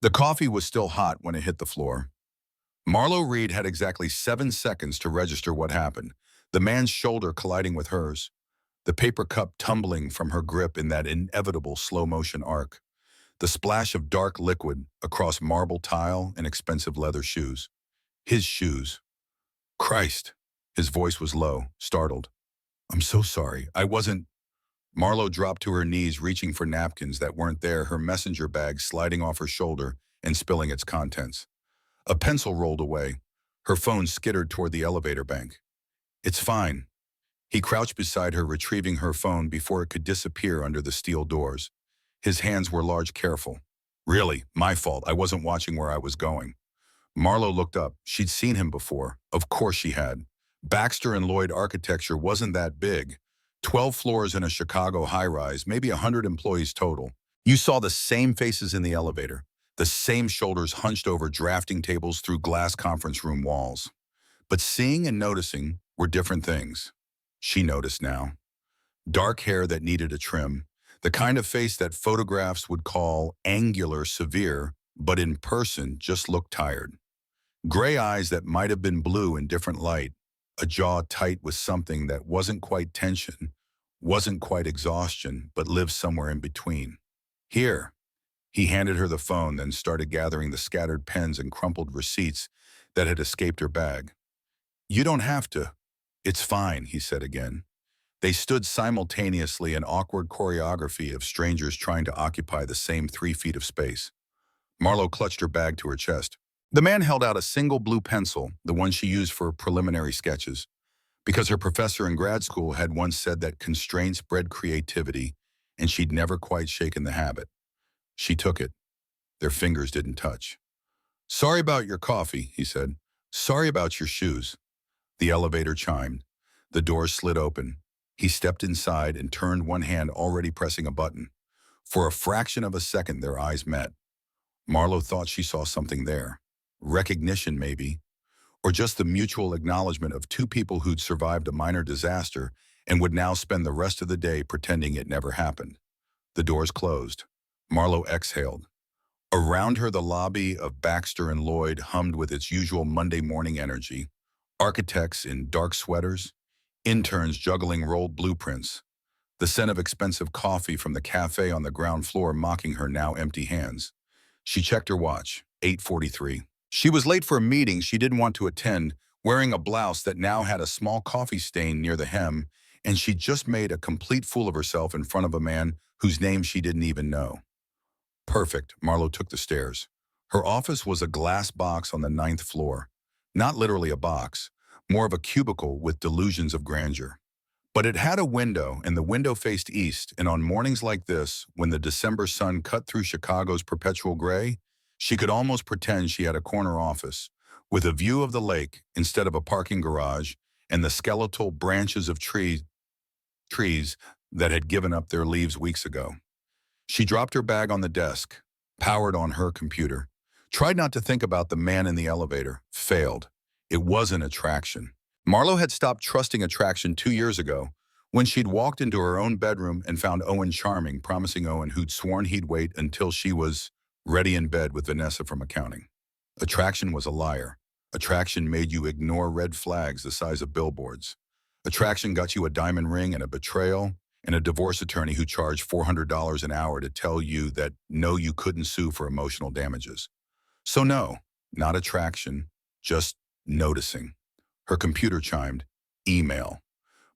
The coffee was still hot when it hit the floor. Marlowe Reid had exactly 7 seconds to register what happened, the man's shoulder colliding with hers, the paper cup tumbling from her grip in that inevitable slow-motion arc, the splash of dark liquid across marble tile and expensive leather shoes. His shoes. Christ! His voice was low, startled. "I'm so sorry. I wasn't—" Marlowe dropped to her knees, reaching for napkins that weren't there, her messenger bag sliding off her shoulder and spilling its contents. A pencil rolled away. Her phone skittered toward the elevator bank. "It's fine." He crouched beside her, retrieving her phone before it could disappear under the steel doors. His hands were large, careful. "Really, my fault. I wasn't watching where I was going." Marlowe looked up. She'd seen him before. Of course she had. Baxter and Lloyd architecture wasn't that big. 12 floors in a Chicago high-rise, maybe 100 employees total. You saw the same faces in the elevator, the same shoulders hunched over drafting tables through glass conference room walls. But seeing and noticing were different things. She noticed now. Dark hair that needed a trim, the kind of face that photographs would call angular, severe, but in person just looked tired. Gray eyes that might have been blue in different light, a jaw tight with something that wasn't quite tension, wasn't quite exhaustion, but lived somewhere in between. "Here." He handed her the phone, then started gathering the scattered pens and crumpled receipts that had escaped her bag. "You don't have to." "It's fine," he said again. They stood simultaneously, an awkward choreography of strangers trying to occupy the same 3 feet of space. Marlowe clutched her bag to her chest. The man held out a single blue pencil, the one she used for preliminary sketches, because her professor in grad school had once said that constraints bred creativity, and she'd never quite shaken the habit. She took it. Their fingers didn't touch. "Sorry about your coffee," he said. "Sorry about your shoes." The elevator chimed. The doors slid open. He stepped inside and turned, one hand already pressing a button. For a fraction of a second, their eyes met. Marlowe thought she saw something there. Recognition, maybe. Or just the mutual acknowledgement of two people who'd survived a minor disaster and would now spend the rest of the day pretending it never happened. The doors closed. Marlowe exhaled. Around her, the lobby of Baxter and Lloyd hummed with its usual Monday morning energy. Architects in dark sweaters, interns juggling rolled blueprints, the scent of expensive coffee from the cafe on the ground floor mocking her now empty hands. She checked her watch, 8:43. She was late for a meeting she didn't want to attend, wearing a blouse that now had a small coffee stain near the hem, and she'd just made a complete fool of herself in front of a man whose name she didn't even know. Perfect, Marlowe took the stairs. Her office was a glass box on the 9th floor. Not literally a box, more of a cubicle with delusions of grandeur. But it had a window, and the window faced east, and on mornings like this, when the December sun cut through Chicago's perpetual gray, she could almost pretend she had a corner office, with a view of the lake instead of a parking garage, and the skeletal branches of trees that had given up their leaves weeks ago. She dropped her bag on the desk, powered on her computer, tried not to think about the man in the elevator, failed. It was an attraction. Marlowe had stopped trusting attraction 2 years ago, when she'd walked into her own bedroom and found Owen charming, promising Owen who'd sworn he'd wait until she was ready in bed with Vanessa from accounting. Attraction was a liar. Attraction made you ignore red flags the size of billboards. Attraction got you a diamond ring and a betrayal, and a divorce attorney who charged $400 an hour to tell you that no, you couldn't sue for emotional damages. So no, not attraction, just noticing. Her computer chimed, email.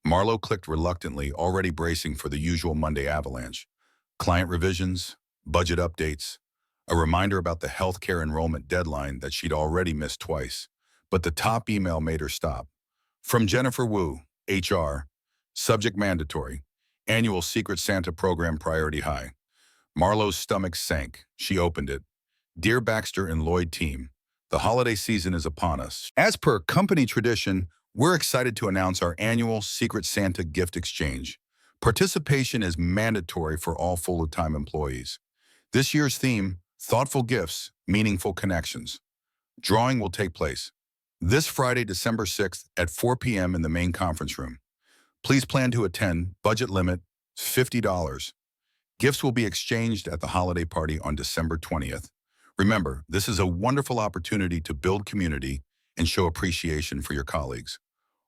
Marlowe clicked reluctantly, already bracing for the usual Monday avalanche. Client revisions, budget updates, a reminder about the healthcare enrollment deadline that she'd already missed twice. But the top email made her stop. From Jennifer Wu, HR, subject mandatory, annual Secret Santa program priority high. Marlowe's stomach sank. She opened it. Dear Baxter and Lloyd team, the holiday season is upon us. As per company tradition, we're excited to announce our annual Secret Santa gift exchange. Participation is mandatory for all full-time employees. This year's theme, thoughtful gifts, meaningful connections. Drawing will take place this Friday, December 6th at 4 p.m. in the main conference room. Please plan to attend, budget limit, $50. Gifts will be exchanged at the holiday party on December 20th. Remember, this is a wonderful opportunity to build community and show appreciation for your colleagues.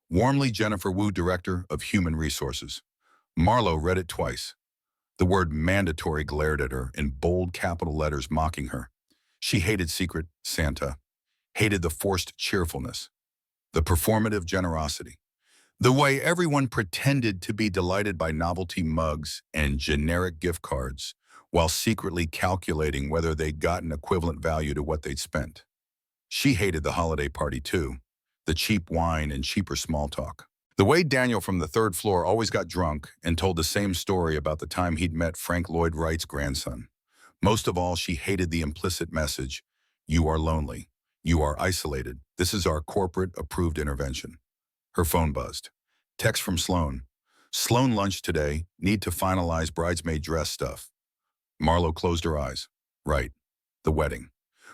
Warmly, Jennifer Wu, Director of Human Resources. Marlowe read it twice. The word mandatory glared at her in bold capital letters, mocking her. She hated Secret Santa, hated the forced cheerfulness, the performative generosity, the way everyone pretended to be delighted by novelty mugs and generic gift cards while secretly calculating whether they'd gotten equivalent value to what they'd spent. She hated the holiday party too, the cheap wine and cheaper small talk. The way Daniel from the third floor always got drunk and told the same story about the time he'd met Frank Lloyd Wright's grandson. Most of all, she hated the implicit message, "You are lonely. You are isolated. This is our corporate-approved intervention." Her phone buzzed. Text from Sloan. "Sloan lunch today. Need to finalize bridesmaid dress stuff." Marlowe closed her eyes. Right. The wedding.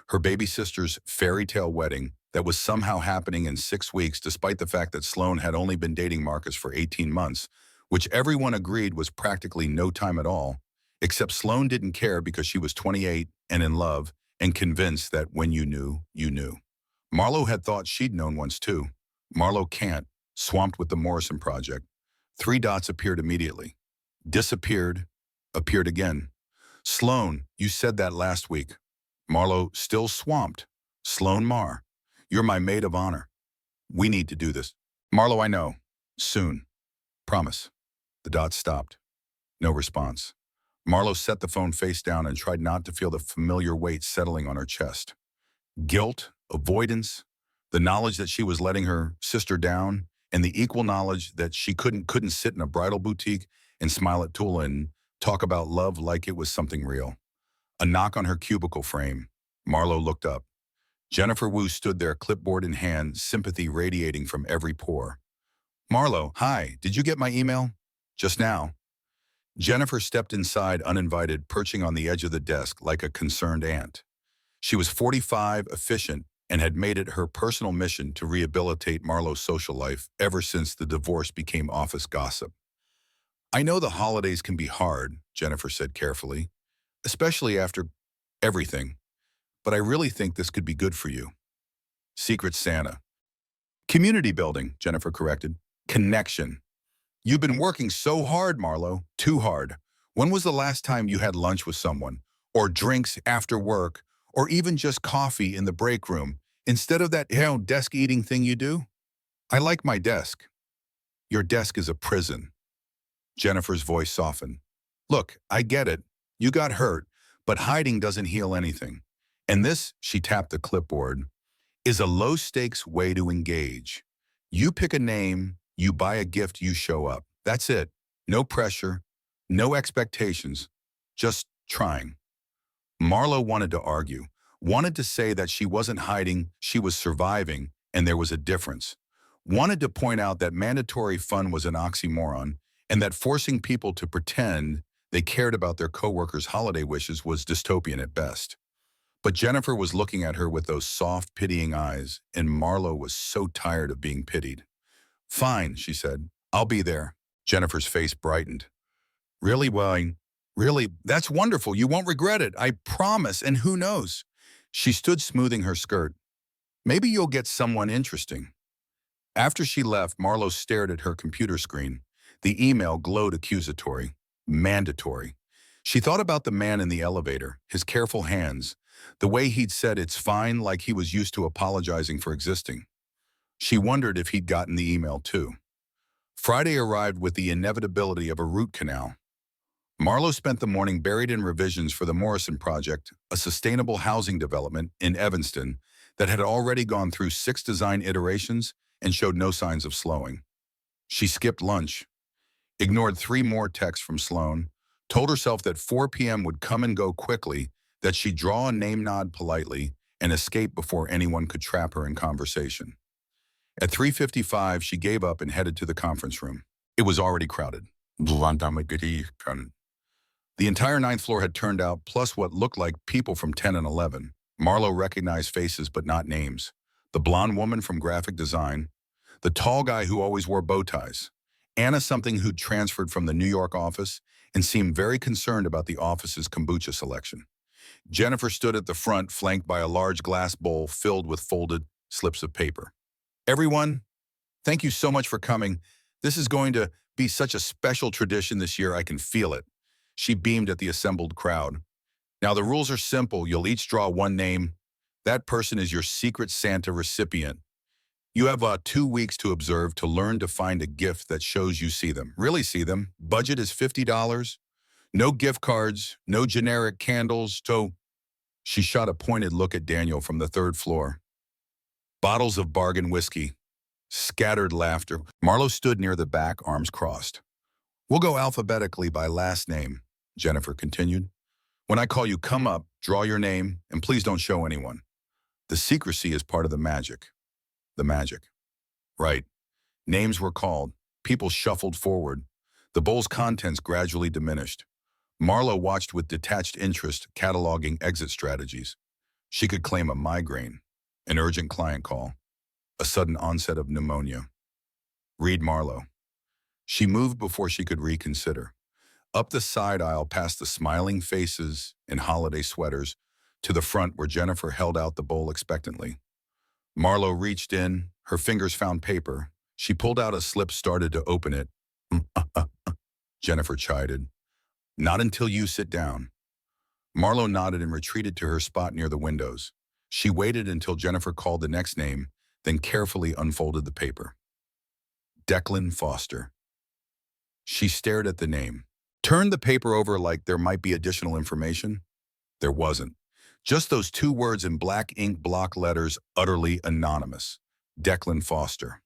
Her baby sister's fairy tale wedding that was somehow happening in 6 weeks despite the fact that Sloan had only been dating Marcus for 18 months, which everyone agreed was practically no time at all, except Sloan didn't care because she was 28 and in love and convinced that when you knew, you knew. Marlowe had thought she'd known once too. Marlowe can't, swamped with the Morrison project. 3 dots appeared immediately. Disappeared, appeared again. "Sloan, you said that last week." Marlowe, still swamped. "Sloan Marr, you're my maid of honor. We need to do this." "Marlowe, I know. Soon. Promise." The dots stopped. No response. Marlowe set the phone face down and tried not to feel the familiar weight settling on her chest. Guilt, avoidance, the knowledge that she was letting her sister down, and the equal knowledge that she couldn't sit in a bridal boutique and smile at Tula and talk about love like it was something real. A knock on her cubicle frame. Marlowe looked up. Jennifer Wu stood there, clipboard in hand, sympathy radiating from every pore. "Marlowe, hi, did you get my email?" "Just now." Jennifer stepped inside uninvited, perching on the edge of the desk like a concerned ant. She was 45, efficient, and had made it her personal mission to rehabilitate Marlowe's social life ever since the divorce became office gossip. "I know the holidays can be hard," Jennifer said carefully, "especially after everything, but I really think this could be good for you." Secret Santa. "Community building," Jennifer corrected. "Connection. You've been working so hard, Marlowe, too hard. When was the last time you had lunch with someone, or drinks after work, or even just coffee in the break room, instead of that, desk eating thing you do?" "I like my desk." "Your desk is a prison." Jennifer's voice softened. "Look, I get it. You got hurt, but hiding doesn't heal anything. And this," she tapped the clipboard, "is a low-stakes way to engage. You pick a name, you buy a gift, you show up. That's it. No pressure, no expectations, just trying." Marlowe wanted to argue, wanted to say that she wasn't hiding, she was surviving, and there was a difference. Wanted to point out that mandatory fun was an oxymoron, and that forcing people to pretend they cared about their coworkers' holiday wishes was dystopian at best. But Jennifer was looking at her with those soft, pitying eyes, and Marlowe was so tired of being pitied. "Fine," she said. "I'll be there." Jennifer's face brightened. "Really, Wayne? Really? That's wonderful. You won't regret it. I promise. And who knows?" She stood smoothing her skirt. "Maybe you'll get someone interesting." After she left, Marlowe stared at her computer screen. The email glowed accusatory. Mandatory. She thought about the man in the elevator, his careful hands, the way he'd said it's fine like he was used to apologizing for existing. She wondered if he'd gotten the email too. Friday arrived with the inevitability of a root canal. Marlowe spent the morning buried in revisions for the Morrison Project, a sustainable housing development in Evanston that had already gone through 6 design iterations and showed no signs of slowing. She skipped lunch, ignored 3 more texts from Sloan, told herself that 4 p.m. would come and go quickly, that she'd draw a name nod politely and escape before anyone could trap her in conversation. At 3:55, she gave up and headed to the conference room. It was already crowded. The entire 9th floor had turned out, plus what looked like people from 10 and 11. Marlowe recognized faces but not names. The blonde woman from graphic design, the tall guy who always wore bow ties, Anna something who'd transferred from the New York office and seemed very concerned about the office's kombucha selection. Jennifer stood at the front, flanked by a large glass bowl filled with folded slips of paper. Everyone, thank you so much for coming. This is going to be such a special tradition this year. I can feel it. She beamed at the assembled crowd. Now, the rules are simple. You'll each draw one name. That person is your Secret Santa recipient. You have 2 weeks to observe, to learn, to find a gift that shows you see them. Really see them. Budget is $50. No gift cards, no generic candles. So she shot a pointed look at Daniel from the third floor. Bottles of bargain whiskey. Scattered laughter. Marlowe stood near the back, arms crossed. We'll go alphabetically by last name, Jennifer continued. When I call you, come up, draw your name, and please don't show anyone. The secrecy is part of the magic. The magic. Right. Names were called. People shuffled forward. The bowl's contents gradually diminished. Marlowe watched with detached interest, cataloging exit strategies. She could claim a migraine, an urgent client call, a sudden onset of pneumonia. Read Marlowe. She moved before she could reconsider. Up the side aisle, past the smiling faces in holiday sweaters, to the front where Jennifer held out the bowl expectantly. Marlowe reached in, her fingers found paper. She pulled out a slip, started to open it. Jennifer chided. Not until you sit down. Marlowe nodded and retreated to her spot near the windows. She waited until Jennifer called the next name, then carefully unfolded the paper. Declan Foster. She stared at the name, turned the paper over like there might be additional information. There wasn't. Just those 2 words in black ink block letters, utterly anonymous. Declan Foster.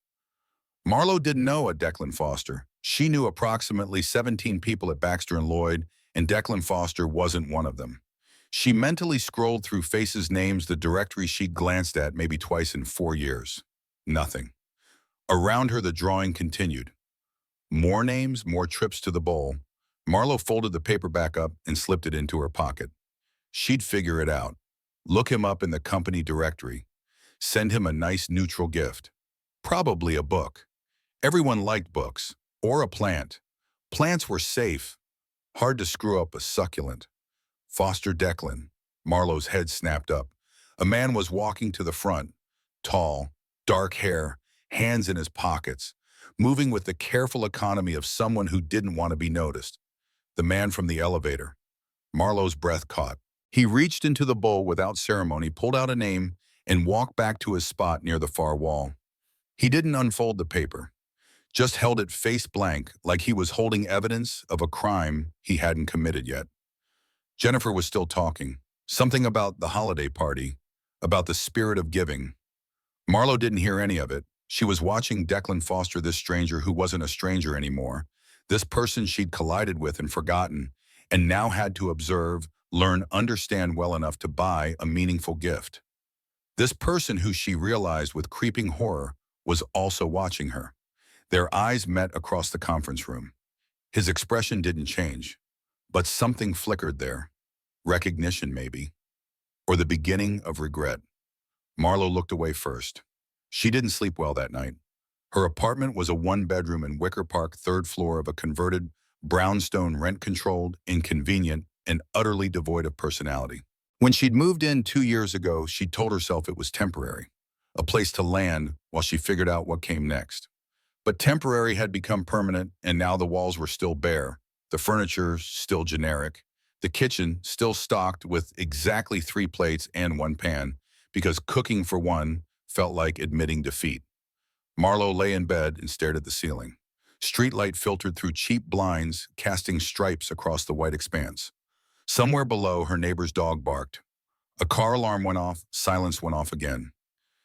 Marlowe didn't know a Declan Foster. She knew approximately 17 people at Baxter and Lloyd, and Declan Foster wasn't one of them. She mentally scrolled through faces, names, the directory she'd glanced at maybe twice in 4 years. Nothing. Around her, the drawing continued. More names, more trips to the bowl. Marlowe folded the paper back up and slipped it into her pocket. She'd figure it out. Look him up in the company directory. Send him a nice neutral gift. Probably a book. Everyone liked books. Or a plant. Plants were safe. Hard to screw up a succulent. Foster Declan. Marlowe's head snapped up. A man was walking to the front. Tall, dark hair, hands in his pockets, moving with the careful economy of someone who didn't want to be noticed. The man from the elevator. Marlowe's breath caught. He reached into the bowl without ceremony, pulled out a name, and walked back to his spot near the far wall. He didn't unfold the paper, just held it face blank, like he was holding evidence of a crime he hadn't committed yet. Jennifer was still talking. Something about the holiday party, about the spirit of giving. Marlowe didn't hear any of it. She was watching Declan Foster, this stranger who wasn't a stranger anymore, this person she'd collided with and forgotten, and now had to observe, learn, understand well enough to buy a meaningful gift. This person who she realized with creeping horror was also watching her. Their eyes met across the conference room. His expression didn't change, but something flickered there. Recognition, maybe, or the beginning of regret. Marlowe looked away first. She didn't sleep well that night. Her apartment was a 1-bedroom in Wicker Park, 3rd floor of a converted brownstone, rent-controlled, inconvenient, and utterly devoid of personality. When she'd moved in 2 years ago, she'd told herself it was temporary, a place to land while she figured out what came next. But temporary had become permanent, and now the walls were still bare, the furniture still generic, the kitchen still stocked with exactly 3 plates and 1 pan, because cooking for one felt like admitting defeat. Marlowe lay in bed and stared at the ceiling. Streetlight filtered through cheap blinds, casting stripes across the white expanse. Somewhere below, her neighbor's dog barked. A car alarm went off, silence went off again.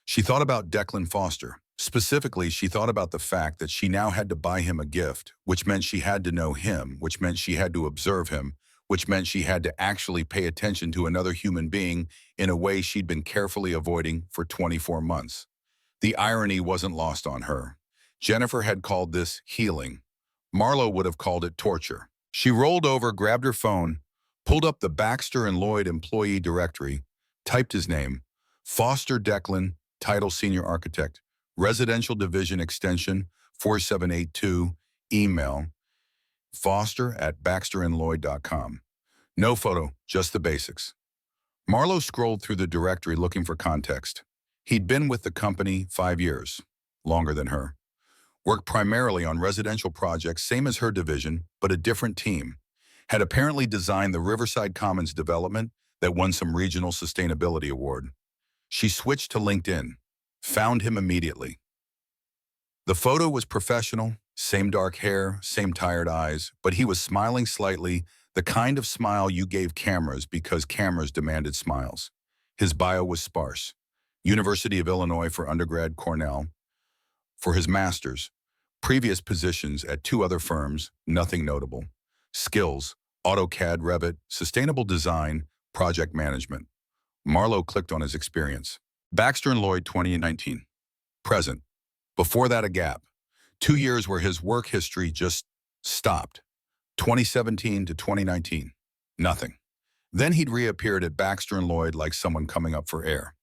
She thought about Declan Foster. Specifically, she thought about the fact that she now had to buy him a gift, which meant she had to know him, which meant she had to observe him, which meant she had to actually pay attention to another human being in a way she'd been carefully avoiding for 24 months. The irony wasn't lost on her. Jennifer had called this healing. Marlowe would have called it torture. She rolled over, grabbed her phone, pulled up the Baxter and Lloyd employee directory, typed his name, Foster Declan, title Senior Architect, Residential Division Extension 4782, email, foster@baxterandlloyd.com. No photo, just the basics. Marlowe scrolled through the directory looking for context. He'd been with the company 5 years, longer than her. Worked primarily on residential projects, same as her division, but a different team. Had apparently designed the Riverside Commons development that won some regional sustainability award. She switched to LinkedIn, found him immediately. The photo was professional, same dark hair, same tired eyes, but he was smiling slightly, the kind of smile you gave cameras because cameras demanded smiles. His bio was sparse. University of Illinois for undergrad, Cornell. For his master's, previous positions at 2 other firms, nothing notable. Skills, AutoCAD, Revit, sustainable design, project management. Marlowe clicked on his experience. Baxter and Lloyd 2019. Present. Before that, a gap. 2 years where his work history just stopped. 2017 to 2019. Nothing. Then he'd reappeared at Baxter and Lloyd like someone coming up for air.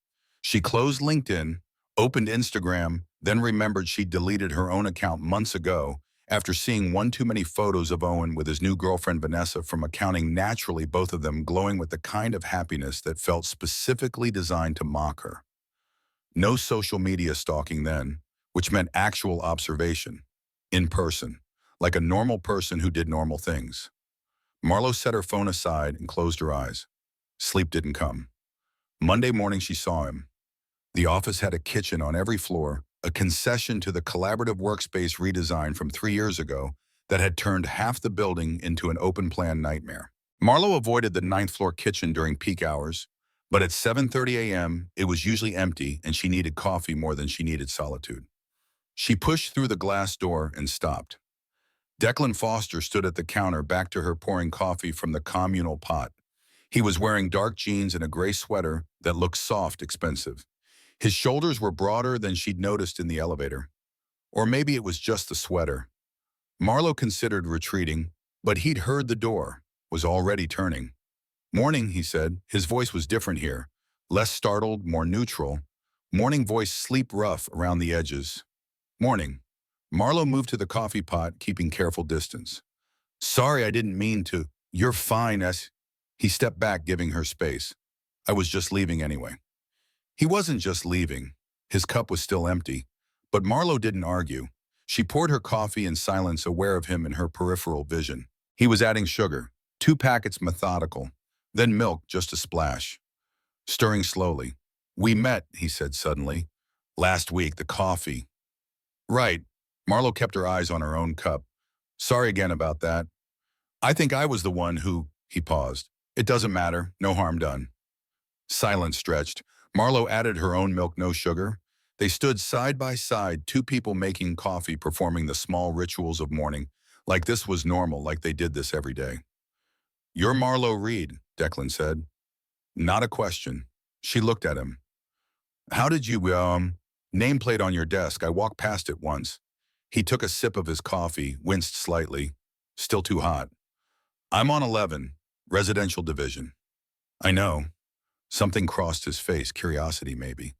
She closed LinkedIn, opened Instagram, then remembered she'd deleted her own account months ago after seeing one too many photos of Owen with his new girlfriend Vanessa from accounting, naturally both of them glowing with the kind of happiness that felt specifically designed to mock her. No social media stalking then, which meant actual observation, in person, like a normal person who did normal things. Marlowe set her phone aside and closed her eyes. Sleep didn't come. Monday morning she saw him. The office had a kitchen on every floor, a concession to the collaborative workspace redesign from 3 years ago that had turned half the building into an open-plan nightmare. Marlowe avoided the 9th-floor kitchen during peak hours, but at 7:30 a.m., it was usually empty and she needed coffee more than she needed solitude. She pushed through the glass door and stopped. Declan Foster stood at the counter, back to her, pouring coffee from the communal pot. He was wearing dark jeans and a gray sweater that looked soft, expensive. His shoulders were broader than she'd noticed in the elevator. Or maybe it was just the sweater. Marlowe considered retreating, but he'd heard the door, was already turning. "Morning," he said. His voice was different here. Less startled, more neutral. Morning voice, sleep rough around the edges. "Morning." Marlowe moved to the coffee pot, keeping careful distance. "Sorry, I didn't mean to." "You're fine, S." He stepped back, giving her space. "I was just leaving anyway." He wasn't just leaving. His cup was still empty. But Marlowe didn't argue. She poured her coffee in silence, aware of him in her peripheral vision. He was adding sugar, 2 packets methodical, then milk, just a splash. Stirring slowly. "We met," he said suddenly. "Last week, the coffee." "Right." Marlowe kept her eyes on her own cup. "Sorry again about that. I think I was the one who—" He paused. "It doesn't matter. No harm done." Silence stretched. Marlowe added her own milk, no sugar. They stood side by side, 2 people making coffee, performing the small rituals of morning, like this was normal, like they did this every day. "You're Marlowe Reid," Declan said. Not a question. She looked at him. "How did you, nameplate on your desk. I walked past it once." He took a sip of his coffee, winced slightly. "Still too hot." "I'm on 11, residential division." "I know." Something crossed his face, curiosity maybe.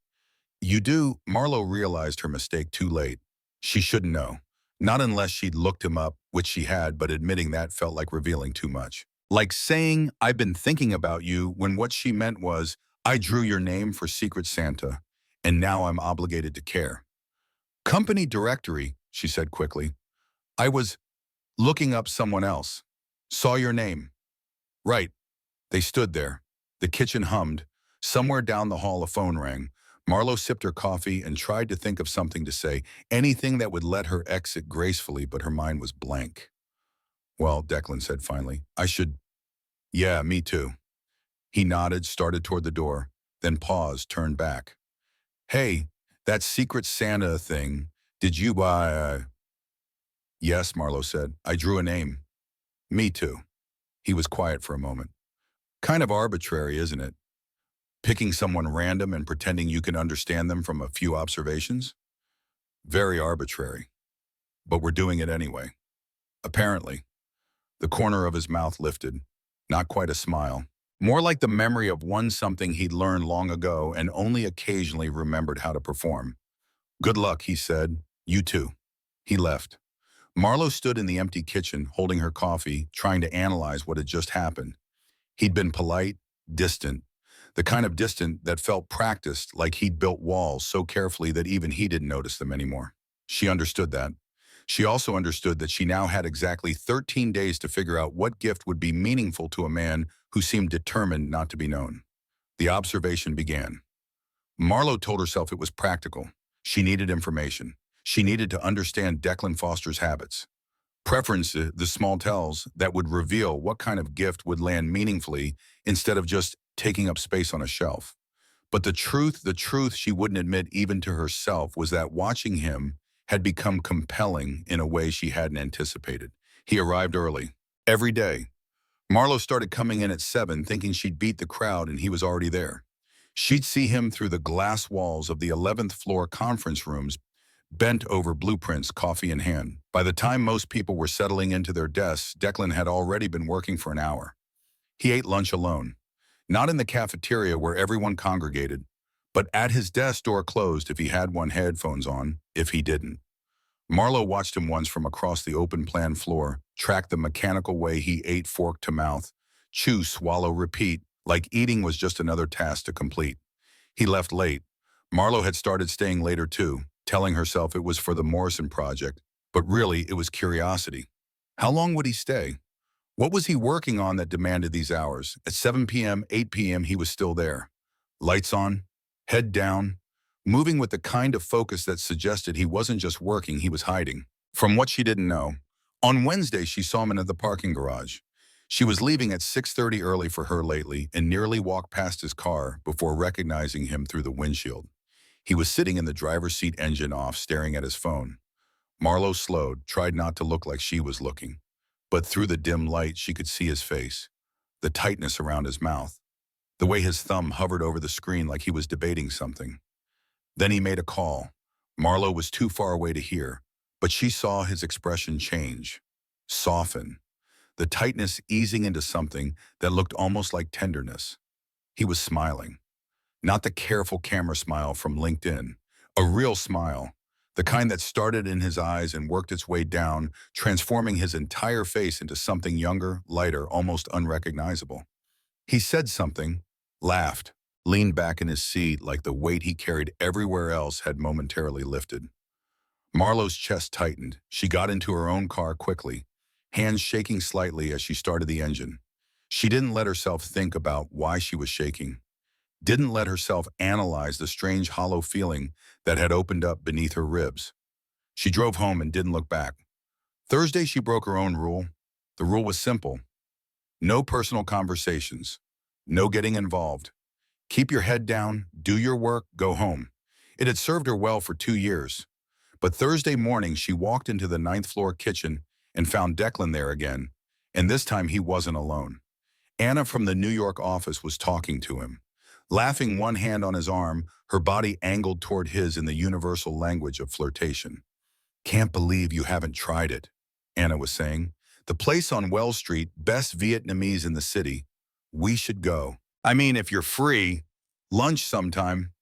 "You do?" Marlowe realized her mistake too late. She shouldn't know. Not unless she'd looked him up, which she had, but admitting that felt like revealing too much. Like saying, "I've been thinking about you," when what she meant was, "I drew your name for Secret Santa, and now I'm obligated to care." "Company directory," she said quickly. "I was looking up someone else. Saw your name." "Right." They stood there. The kitchen hummed. Somewhere down the hall a phone rang. Marlowe sipped her coffee and tried to think of something to say, anything that would let her exit gracefully, but her mind was blank. "Well," Declan said finally, "I should—" "Yeah, me too." He nodded, started toward the door, then paused, turned back. "Hey, that Secret Santa thing, did you buy—" "Yes," Marlowe said. "I drew a name." "Me too." He was quiet for a moment. "Kind of arbitrary, isn't it? Picking someone random and pretending you can understand them from a few observations? Very arbitrary. But we're doing it anyway. Apparently." The corner of his mouth lifted. Not quite a smile. More like the memory of one something he'd learned long ago and only occasionally remembered how to perform. "Good luck," he said. "You too." He left. Marlowe stood in the empty kitchen, holding her coffee, trying to analyze what had just happened. He'd been polite, distant. The kind of distant that felt practiced, like he'd built walls so carefully that even he didn't notice them anymore. She understood that. She also understood that she now had exactly 13 days to figure out what gift would be meaningful to a man who seemed determined not to be known. The observation began. Marlowe told herself it was practical. She needed information. She needed to understand Declan Foster's habits. Preferences, the small tells that would reveal what kind of gift would land meaningfully instead of just taking up space on a shelf. But the truth she wouldn't admit even to herself was that watching him had become compelling in a way she hadn't anticipated. He arrived early. Every day. Marlowe started coming in at 7 thinking she'd beat the crowd and he was already there. She'd see him through the glass walls of the 11th floor conference rooms, bent over blueprints, coffee in hand. By the time most people were settling into their desks, Declan had already been working for an hour. He ate lunch alone. Not in the cafeteria where everyone congregated, but at his desk, door closed if he had one, headphones on if he didn't. Marlowe watched him once from across the open-plan floor, tracked the mechanical way he ate, fork to mouth, chew, swallow, repeat, like eating was just another task to complete. He left late. Marlowe had started staying later too, telling herself it was for the Morrison project, but really it was curiosity. How long would he stay? What was he working on that demanded these hours? At 7 p.m., 8 p.m., he was still there. Lights on, head down, moving with the kind of focus that suggested he wasn't just working, he was hiding. From what she didn't know, on Wednesday she saw him in the parking garage. She was leaving at 6:30 early for her lately and nearly walked past his car before recognizing him through the windshield. He was sitting in the driver's seat, engine off, staring at his phone. Marlowe slowed, tried not to look like she was looking. But through the dim light, she could see his face, the tightness around his mouth, the way his thumb hovered over the screen like he was debating something. Then he made a call. Marlowe was too far away to hear, but she saw his expression change, soften, the tightness easing into something that looked almost like tenderness. He was smiling, not the careful camera smile from LinkedIn, a real smile, the kind that started in his eyes and worked its way down, transforming his entire face into something younger, lighter, almost unrecognizable. He said something, laughed, leaned back in his seat like the weight he carried everywhere else had momentarily lifted. Marlowe's chest tightened. She got into her own car quickly, hands shaking slightly as she started the engine. She didn't let herself think about why she was shaking. Didn't let herself analyze the strange hollow feeling that had opened up beneath her ribs. She drove home and didn't look back. Thursday, she broke her own rule. The rule was simple. No personal conversations. No getting involved. Keep your head down, do your work, go home. It had served her well for 2 years. But Thursday morning, she walked into the 9th floor kitchen and found Declan there again. And this time, he wasn't alone. Anna from the New York office was talking to him. Laughing, one hand on his arm, her body angled toward his in the universal language of flirtation. "Can't believe you haven't tried it," Anna was saying. "The place on Wells Street, best Vietnamese in the city. We should go. I mean, if you're free, lunch sometime."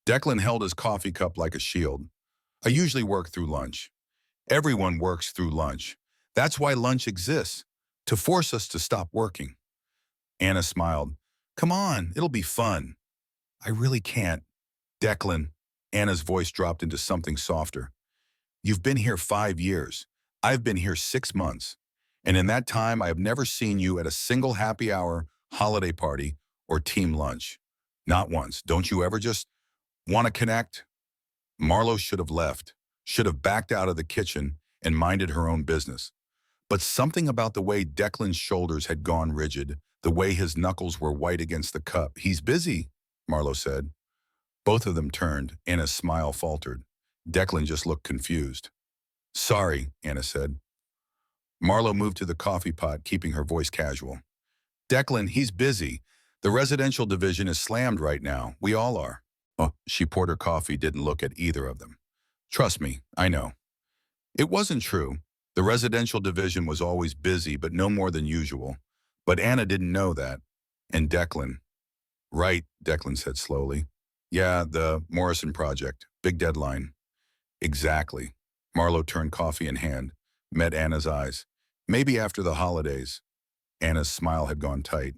Declan held his coffee cup like a shield. "I usually work through lunch. Everyone works through lunch. That's why lunch exists, to force us to stop working." Anna smiled. "Come on, it'll be fun." "I really can't." "Declan," Anna's voice dropped into something softer. "You've been here 5 years. I've been here 6 months. And in that time, I have never seen you at a single happy hour, holiday party, or team lunch. Not once. Don't you ever just want to connect?" Marlowe should have left, should have backed out of the kitchen and minded her own business. But something about the way Declan's shoulders had gone rigid, the way his knuckles were white against the cup. "He's busy," Marlowe said. Both of them turned. Anna's smile faltered. Declan just looked confused. "Sorry," Anna said. Marlowe moved to the coffee pot, keeping her voice casual. "Declan, he's busy. The residential division is slammed right now. We all are." Oh, she poured her coffee, didn't look at either of them. "Trust me, I know." It wasn't true. The residential division was always busy, but no more than usual. But Anna didn't know that. And Declan. "Right," Declan said slowly. "Yeah, the Morrison project. Big deadline." "Exactly." Marlowe turned, coffee in hand, met Anna's eyes. "Maybe after the holidays." Anna's smile had gone tight.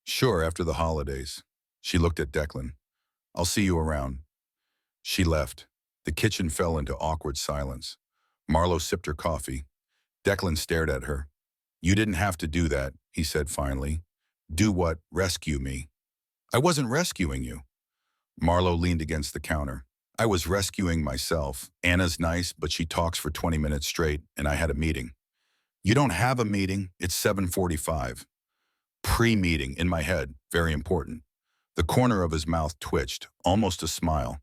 "Sure, after the holidays." She looked at Declan. I'll see you around. She left. The kitchen fell into awkward silence. Marlowe sipped her coffee. Declan stared at her. You didn't have to do that, he said finally. Do what? Rescue me. I wasn't rescuing you. Marlowe leaned against the counter. I was rescuing myself. Anna's nice, but she talks for 20 minutes straight, and I had a meeting. You don't have a meeting. It's 7:45. Pre-meeting in my head. Very important. The corner of his mouth twitched, almost a smile.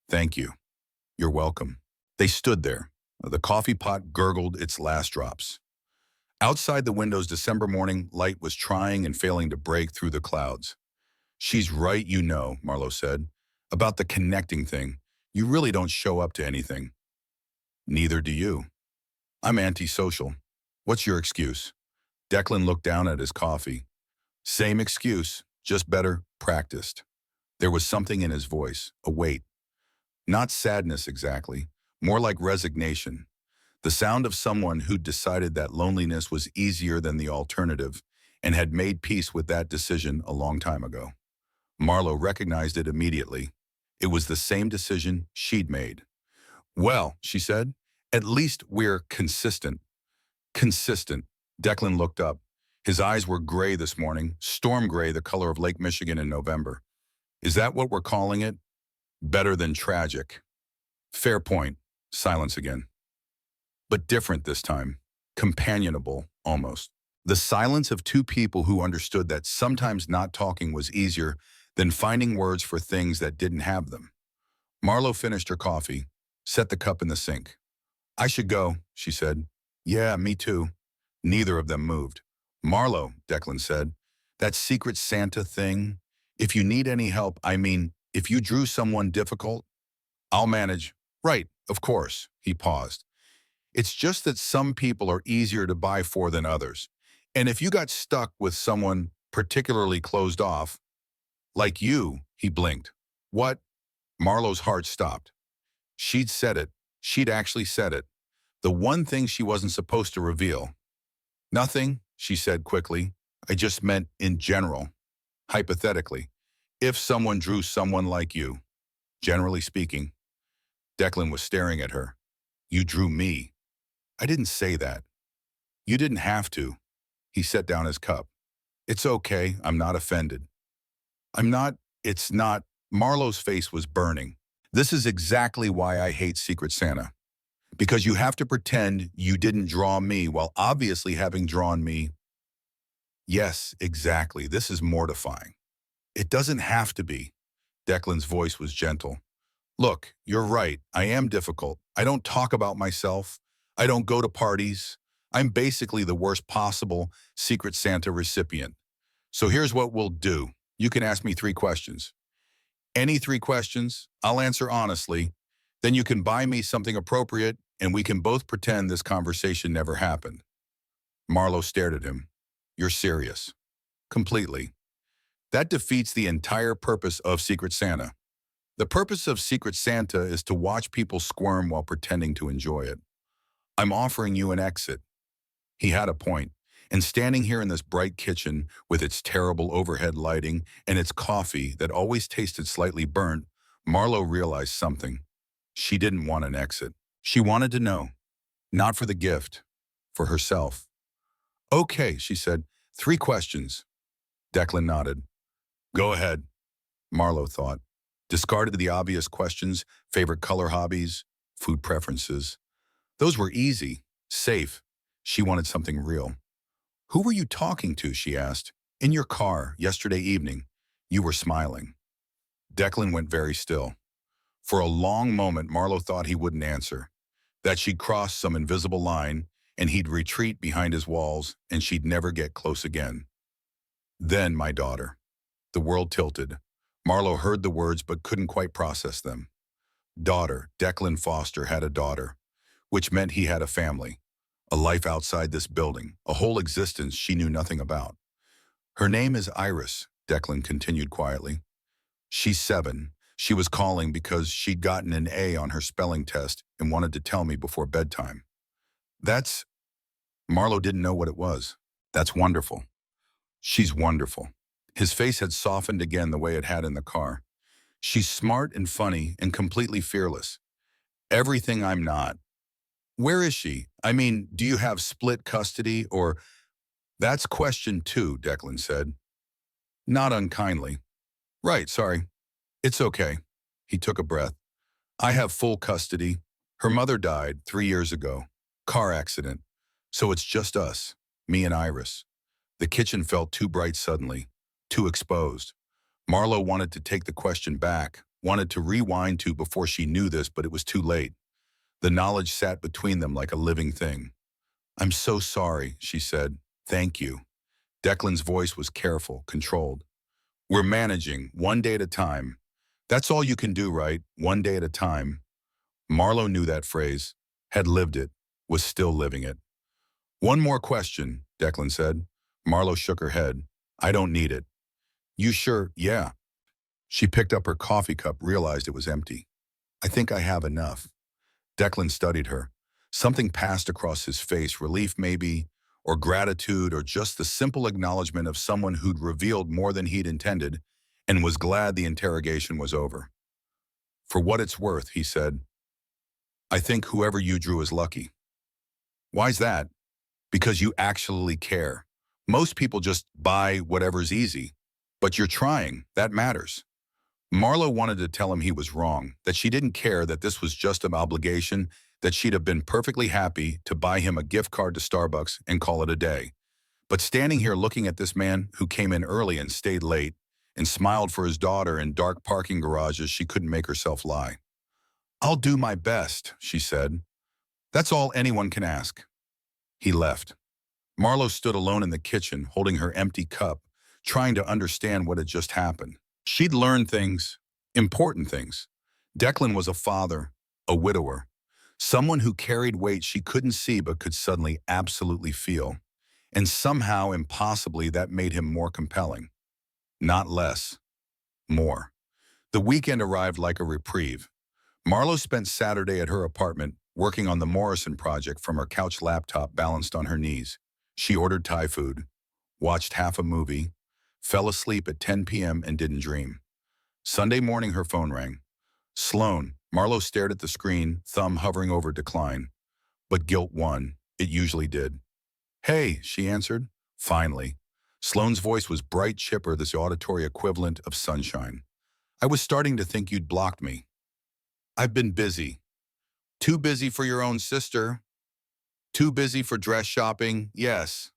Thank you. You're welcome. They stood there. The coffee pot gurgled its last drops. Outside the window's December morning light was trying and failing to break through the clouds. She's right, you know, Marlowe said. About the connecting thing. You really don't show up to anything. Neither do you. I'm antisocial. What's your excuse? Declan looked down at his coffee. Same excuse, just better practiced. There was something in his voice, a weight. Not sadness exactly, more like resignation. The sound of someone who'd decided that loneliness was easier than the alternative and had made peace with that decision a long time ago. Marlowe recognized it immediately. It was the same decision she'd made. Well, she said, at least we're consistent. Consistent. Declan looked up. His eyes were gray this morning, storm gray, the color of Lake Michigan in November. Is that what we're calling it? Better than tragic. Fair point. Silence again. But different this time. Companionable, almost. The silence of two people who understood that sometimes not talking was easier than finding words for things that didn't have them. Marlowe finished her coffee, set the cup in the sink. I should go, she said. Yeah, me too. Neither of them moved. Marlowe, Declan said, that Secret Santa thing, if you need any help, I mean, if you drew someone difficult, I'll manage. Right, of course, he paused. It's just that some people are easier to buy for than others. And if you got stuck with someone particularly closed off, like you, he blinked. What? Marlowe's heart stopped. She'd said it. She'd actually said it. The one thing she wasn't supposed to reveal. Nothing, she said quickly. I just meant in general. Hypothetically. If someone drew someone like you. Generally speaking. Declan was staring at her. You drew me. I didn't say that. You didn't have to. He set down his cup. It's okay. I'm not offended. It's not. Marlowe's face was burning. This is exactly why I hate Secret Santa. Because you have to pretend you didn't draw me while obviously having drawn me. Yes, exactly. This is mortifying. It doesn't have to be. Declan's voice was gentle. Look, you're right. I am difficult. I don't talk about myself. I don't go to parties. I'm basically the worst possible Secret Santa recipient. So here's what we'll do. You can ask me 3 questions. Any 3 questions, I'll answer honestly. Then you can buy me something appropriate, and we can both pretend this conversation never happened. Marlowe stared at him. You're serious. Completely. That defeats the entire purpose of Secret Santa. The purpose of Secret Santa is to watch people squirm while pretending to enjoy it. I'm offering you an exit. He had a point. And standing here in this bright kitchen with its terrible overhead lighting and its coffee that always tasted slightly burnt, Marlowe realized something. She didn't want an exit. She wanted to know. Not for the gift. For herself. Okay, she said. 3 questions. Declan nodded. Go ahead. Marlowe thought. Discarded the obvious questions, favorite color hobbies, food preferences. Those were easy, safe. She wanted something real. Who were you talking to, she asked. In your car, yesterday evening. You were smiling. Declan went very still. For a long moment, Marlowe thought he wouldn't answer. That she'd crossed some invisible line, and he'd retreat behind his walls, and she'd never get close again. Then, my daughter. The world tilted. Marlowe heard the words but couldn't quite process them. Daughter, Declan Foster had a daughter, which meant he had a family. A life outside this building, a whole existence she knew nothing about. Her name is Iris, Declan continued quietly. She's 7. She was calling because she'd gotten an A on her spelling test and wanted to tell me before bedtime. That's... Marlowe didn't know what it was. That's wonderful. She's wonderful. His face had softened again the way it had in the car. She's smart and funny and completely fearless. Everything I'm not. Where is she? I mean, do you have split custody or... That's question two, Declan said. Not unkindly. Right, sorry. It's okay. He took a breath. I have full custody. Her mother died 3 years ago. Car accident. So it's just us, me and Iris. The kitchen felt too bright suddenly, too exposed. Marlowe wanted to take the question back, wanted to rewind to before she knew this, but it was too late. The knowledge sat between them like a living thing. I'm so sorry, she said. Thank you. Declan's voice was careful, controlled. We're managing, one day at a time. That's all you can do, right? One day at a time. Marlowe knew that phrase, had lived it, was still living it. One more question, Declan said. Marlowe shook her head. I don't need it. You sure? Yeah. She picked up her coffee cup, realized it was empty. I think I have enough. Declan studied her. Something passed across his face, relief maybe, or gratitude, or just the simple acknowledgement of someone who'd revealed more than he'd intended and was glad the interrogation was over. For what it's worth, he said, I think whoever you drew is lucky. Why's that? Because you actually care. Most people just buy whatever's easy. But you're trying. That matters. Marlowe wanted to tell him he was wrong, that she didn't care, that this was just an obligation, that she'd have been perfectly happy to buy him a gift card to Starbucks and call it a day. But standing here looking at this man who came in early and stayed late and smiled for his daughter in dark parking garages, she couldn't make herself lie. I'll do my best, she said. That's all anyone can ask. He left. Marlowe stood alone in the kitchen, holding her empty cup, trying to understand what had just happened. She'd learned things, important things. Declan was a father, a widower, someone who carried weight she couldn't see but could suddenly absolutely feel. And somehow, impossibly, that made him more compelling. Not less. More. The weekend arrived like a reprieve. Marlowe spent Saturday at her apartment, working on the Morrison project from her couch laptop balanced on her knees. She ordered Thai food, watched half a movie, fell asleep at 10 p.m. and didn't dream. Sunday morning, her phone rang. Sloan. Marlowe stared at the screen, thumb hovering over decline. But guilt won. It usually did. Hey, she answered. Finally. Sloane's voice was bright, chipper, this auditory equivalent of sunshine. I was starting to think you'd blocked me. I've been busy. Too busy for your own sister. Too busy for dress shopping, yes.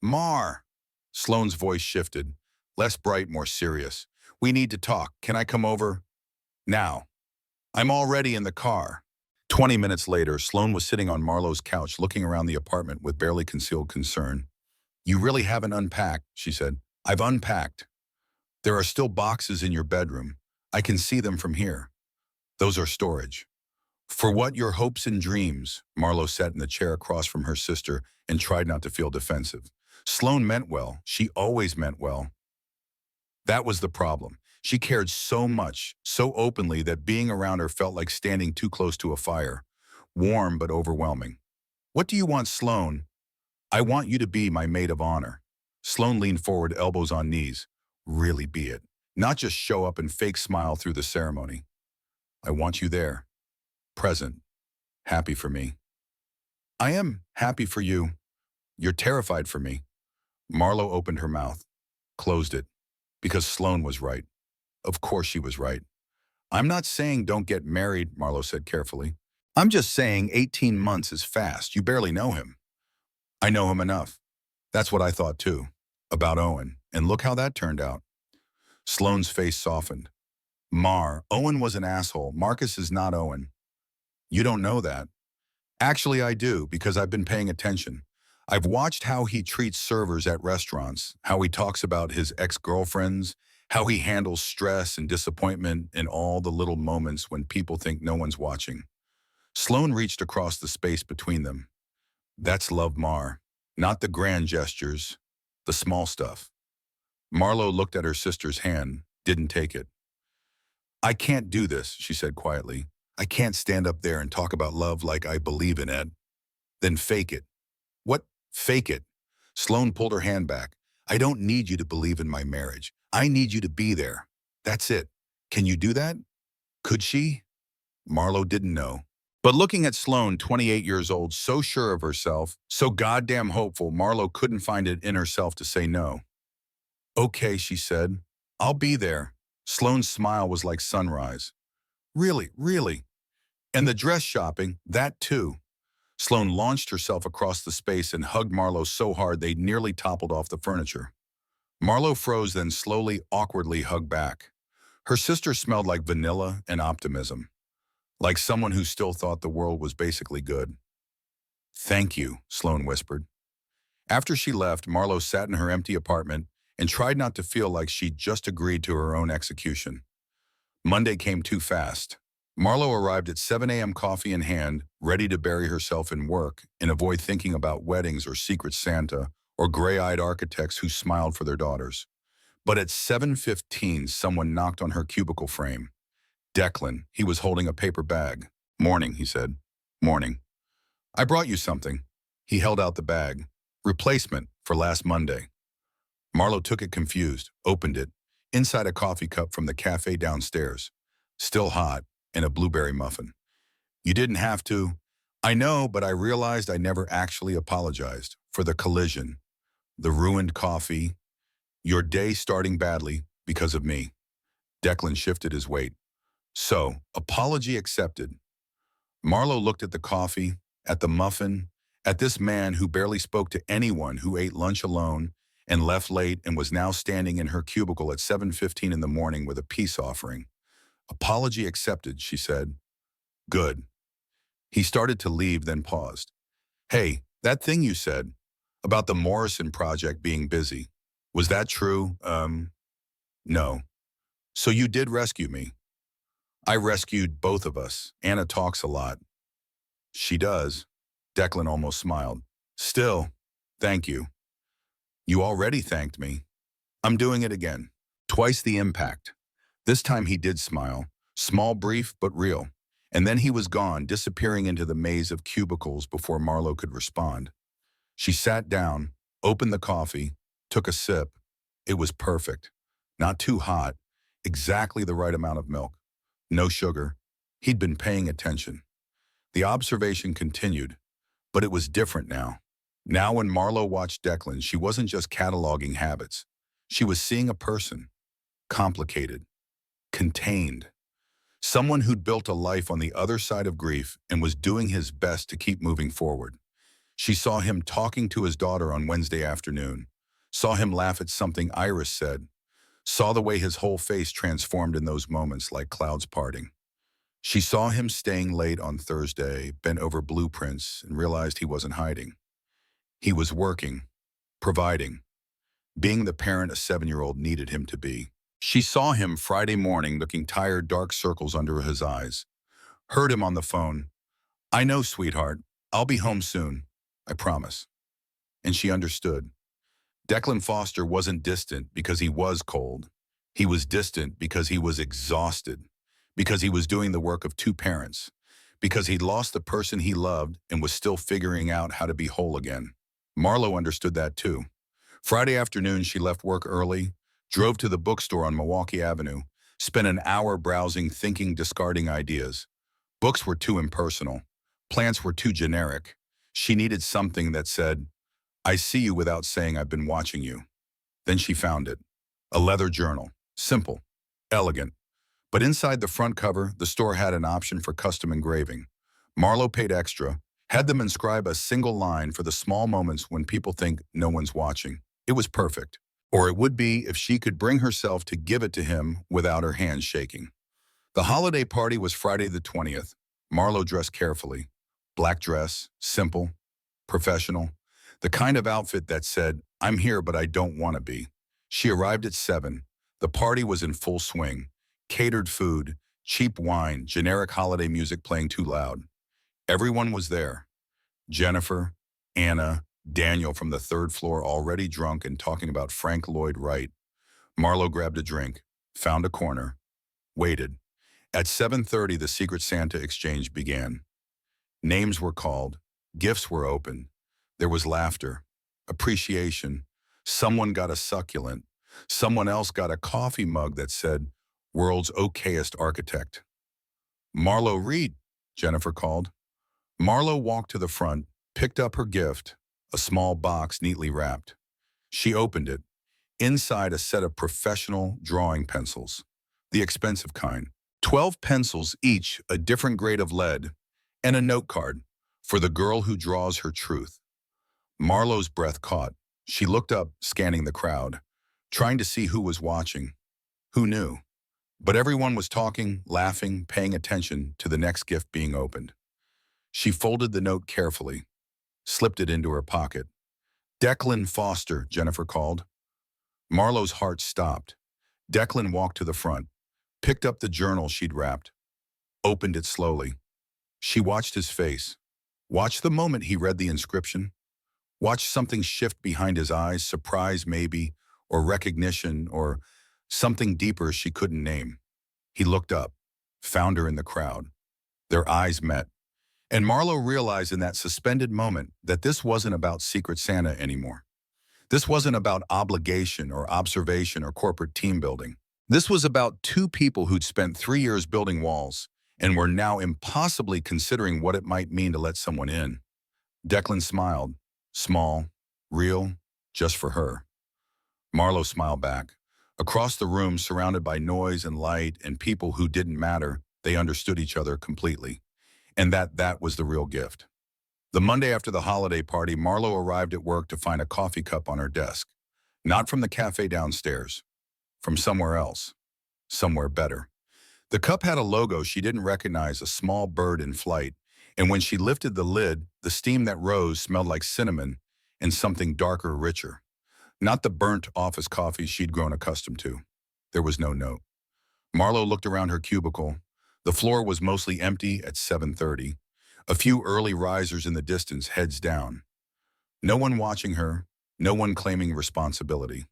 Mar. Sloane's voice shifted, less bright, more serious. We need to talk. Can I come over? Now. I'm already in the car. 20 minutes later, Sloane was sitting on Marlowe's couch, looking around the apartment with barely concealed concern. You really haven't unpacked, she said. I've unpacked. There are still boxes in your bedroom. I can see them from here. Those are storage. For what your hopes and dreams, Marlowe sat in the chair across from her sister and tried not to feel defensive. Sloane meant well. She always meant well. That was the problem. She cared so much, so openly, that being around her felt like standing too close to a fire. Warm but overwhelming. What do you want, Sloane? I want you to be my maid of honor. Sloane leaned forward, elbows on knees. Really be it. Not just show up and fake smile through the ceremony. I want you there. Present. Happy for me. I am happy for you. You're terrified for me. Marlowe opened her mouth, closed it, because Sloane was right. Of course she was right. I'm not saying don't get married, Marlowe said carefully. I'm just saying 18 months is fast. You barely know him. I know him enough. That's what I thought too, about Owen, and look how that turned out. Sloane's face softened. Owen was an asshole. Marcus is not Owen. You don't know that. Actually, I do, because I've been paying attention. I've watched how he treats servers at restaurants, how he talks about his ex-girlfriends, how he handles stress and disappointment in all the little moments when people think no one's watching. Sloane reached across the space between them. That's love, Mar. Not the grand gestures, the small stuff. Marlowe looked at her sister's hand, didn't take it. I can't do this, she said quietly. I can't stand up there and talk about love like I believe in it. Then fake it. What? Fake it. Sloane pulled her hand back. I don't need you to believe in my marriage. I need you to be there. That's it. Can you do that? Could she? Marlowe didn't know. But looking at Sloane, 28 years old, so sure of herself, so goddamn hopeful, Marlowe couldn't find it in herself to say no. Okay, she said. I'll be there. Sloane's smile was like sunrise. Really, really. And the dress shopping, that too. Sloane launched herself across the space and hugged Marlowe so hard they nearly toppled off the furniture. Marlowe froze, then slowly, awkwardly hugged back. Her sister smelled like vanilla and optimism, like someone who still thought the world was basically good. Thank you, Sloane whispered. After she left, Marlowe sat in her empty apartment and tried not to feel like she'd just agreed to her own execution. Monday came too fast. Marlowe arrived at 7 a.m., coffee in hand, ready to bury herself in work and avoid thinking about weddings or Secret Santa or gray-eyed architects who smiled for their daughters. But at 7:15, someone knocked on her cubicle frame. Declan, he was holding a paper bag. Morning, he said. Morning. I brought you something. He held out the bag. Replacement for last Monday. Marlowe took it confused, opened it. Inside a coffee cup from the cafe downstairs. Still hot, and a blueberry muffin. You didn't have to. I know, but I realized I never actually apologized for the collision, the ruined coffee, your day starting badly because of me. Declan shifted his weight. So, apology accepted. Marlowe looked at the coffee, at the muffin, at this man who barely spoke to anyone, who ate lunch alone and left late and was now standing in her cubicle at 7:15 in the morning with a peace offering. Apology accepted, she said. Good. He started to leave, then paused. Hey, that thing you said about the Morrison project being busy, was that true? No. So you did rescue me. I rescued both of us. Anna talks a lot. She does. Declan almost smiled. Still, thank you. You already thanked me. I'm doing it again. Twice the impact. This time he did smile. Small, brief, but real. And then he was gone, disappearing into the maze of cubicles before Marlowe could respond. She sat down, opened the coffee, took a sip. It was perfect. Not too hot. Exactly the right amount of milk. No sugar. He'd been paying attention. The observation continued, but it was different now. Now when Marlowe watched Declan, she wasn't just cataloging habits. She was seeing a person. Complicated. Contained. Someone who'd built a life on the other side of grief and was doing his best to keep moving forward. She saw him talking to his daughter on Wednesday afternoon. Saw him laugh at something Iris said. Saw the way his whole face transformed in those moments like clouds parting. She saw him staying late on Thursday, bent over blueprints, and realized he wasn't hiding. He was working, providing, being the parent a 7-year-old needed him to be. She saw him Friday morning looking tired, dark circles under his eyes. Heard him on the phone. I know, sweetheart. I'll be home soon. I promise. And she understood. Declan Foster wasn't distant because he was cold. He was distant because he was exhausted, because he was doing the work of two parents, because he'd lost the person he loved and was still figuring out how to be whole again. Marlowe understood that too. Friday afternoon, she left work early, drove to the bookstore on Milwaukee Avenue, spent an hour browsing, thinking, discarding ideas. Books were too impersonal. Plants were too generic. She needed something that said, I see you without saying I've been watching you. Then she found it. A leather journal. Simple. Elegant. But inside the front cover, the store had an option for custom engraving. Marlowe paid extra, had them inscribe a single line for the small moments when people think no one's watching. It was perfect. Or it would be if she could bring herself to give it to him without her hands shaking. The holiday party was Friday the 20th. Marlowe dressed carefully. Black dress, simple, professional. The kind of outfit that said, I'm here but I don't want to be. She arrived at 7. The party was in full swing. Catered food, cheap wine, generic holiday music playing too loud. Everyone was there. Jennifer, Anna, Daniel from the 3rd floor already drunk and talking about Frank Lloyd Wright. Marlowe grabbed a drink, found a corner, waited. At 7:30, the Secret Santa exchange began. Names were called, gifts were opened. There was laughter, appreciation, Someone got a succulent. Someone else got a coffee mug that said, "World's okayest architect." "Marlowe Reid," Jennifer called. Marlowe walked to the front, picked up her gift, a small box neatly wrapped. She opened it. Inside, a set of professional drawing pencils, the expensive kind. 12 pencils, each a different grade of lead, and a note card for the girl who draws her truth. Marlowe's breath caught. She looked up, scanning the crowd, trying to see who was watching, who knew. But everyone was talking, laughing, paying attention to the next gift being opened. She folded the note carefully, slipped it into her pocket. "Declan Foster," Jennifer called. Marlowe's heart stopped. Declan walked to the front, picked up the journal she'd wrapped, opened it slowly. She watched his face, watched the moment he read the inscription, watched something shift behind his eyes, surprise maybe, or recognition, or something deeper she couldn't name. He looked up, found her in the crowd. Their eyes met. And Marlowe realized in that suspended moment that this wasn't about Secret Santa anymore. This wasn't about obligation or observation or corporate team building. This was about two people who'd spent 3 years building walls and were now impossibly considering what it might mean to let someone in. Declan smiled, small, real, just for her. Marlowe smiled back. Across the room, surrounded by noise and light and people who didn't matter, they understood each other completely. And that was the real gift. The Monday after the holiday party, Marlowe arrived at work to find a coffee cup on her desk. Not from the cafe downstairs, from somewhere else, somewhere better. The cup had a logo she didn't recognize, a small bird in flight, and when she lifted the lid, the steam that rose smelled like cinnamon and something darker, richer. Not the burnt office coffee she'd grown accustomed to. There was no note. Marlowe looked around her cubicle. The floor was mostly empty at 7:30. A few early risers in the distance, heads down. No one watching her, no one claiming responsibility.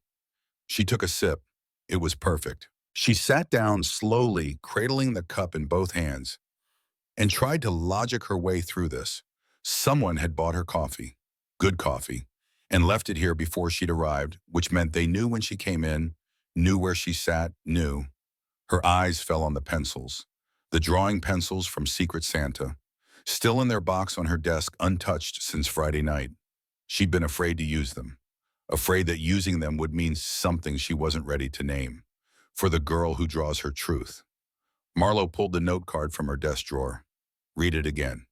She took a sip. It was perfect. She sat down slowly, cradling the cup in both hands, and tried to logic her way through this. Someone had bought her coffee, good coffee, and left it here before she'd arrived, which meant they knew when she came in, knew where she sat, knew. Her eyes fell on the pencils, the drawing pencils from Secret Santa, still in their box on her desk, untouched since Friday night. She'd been afraid to use them, afraid that using them would mean something she wasn't ready to name. For the girl who draws her truth. Marlowe pulled the note card from her desk drawer. Read it again.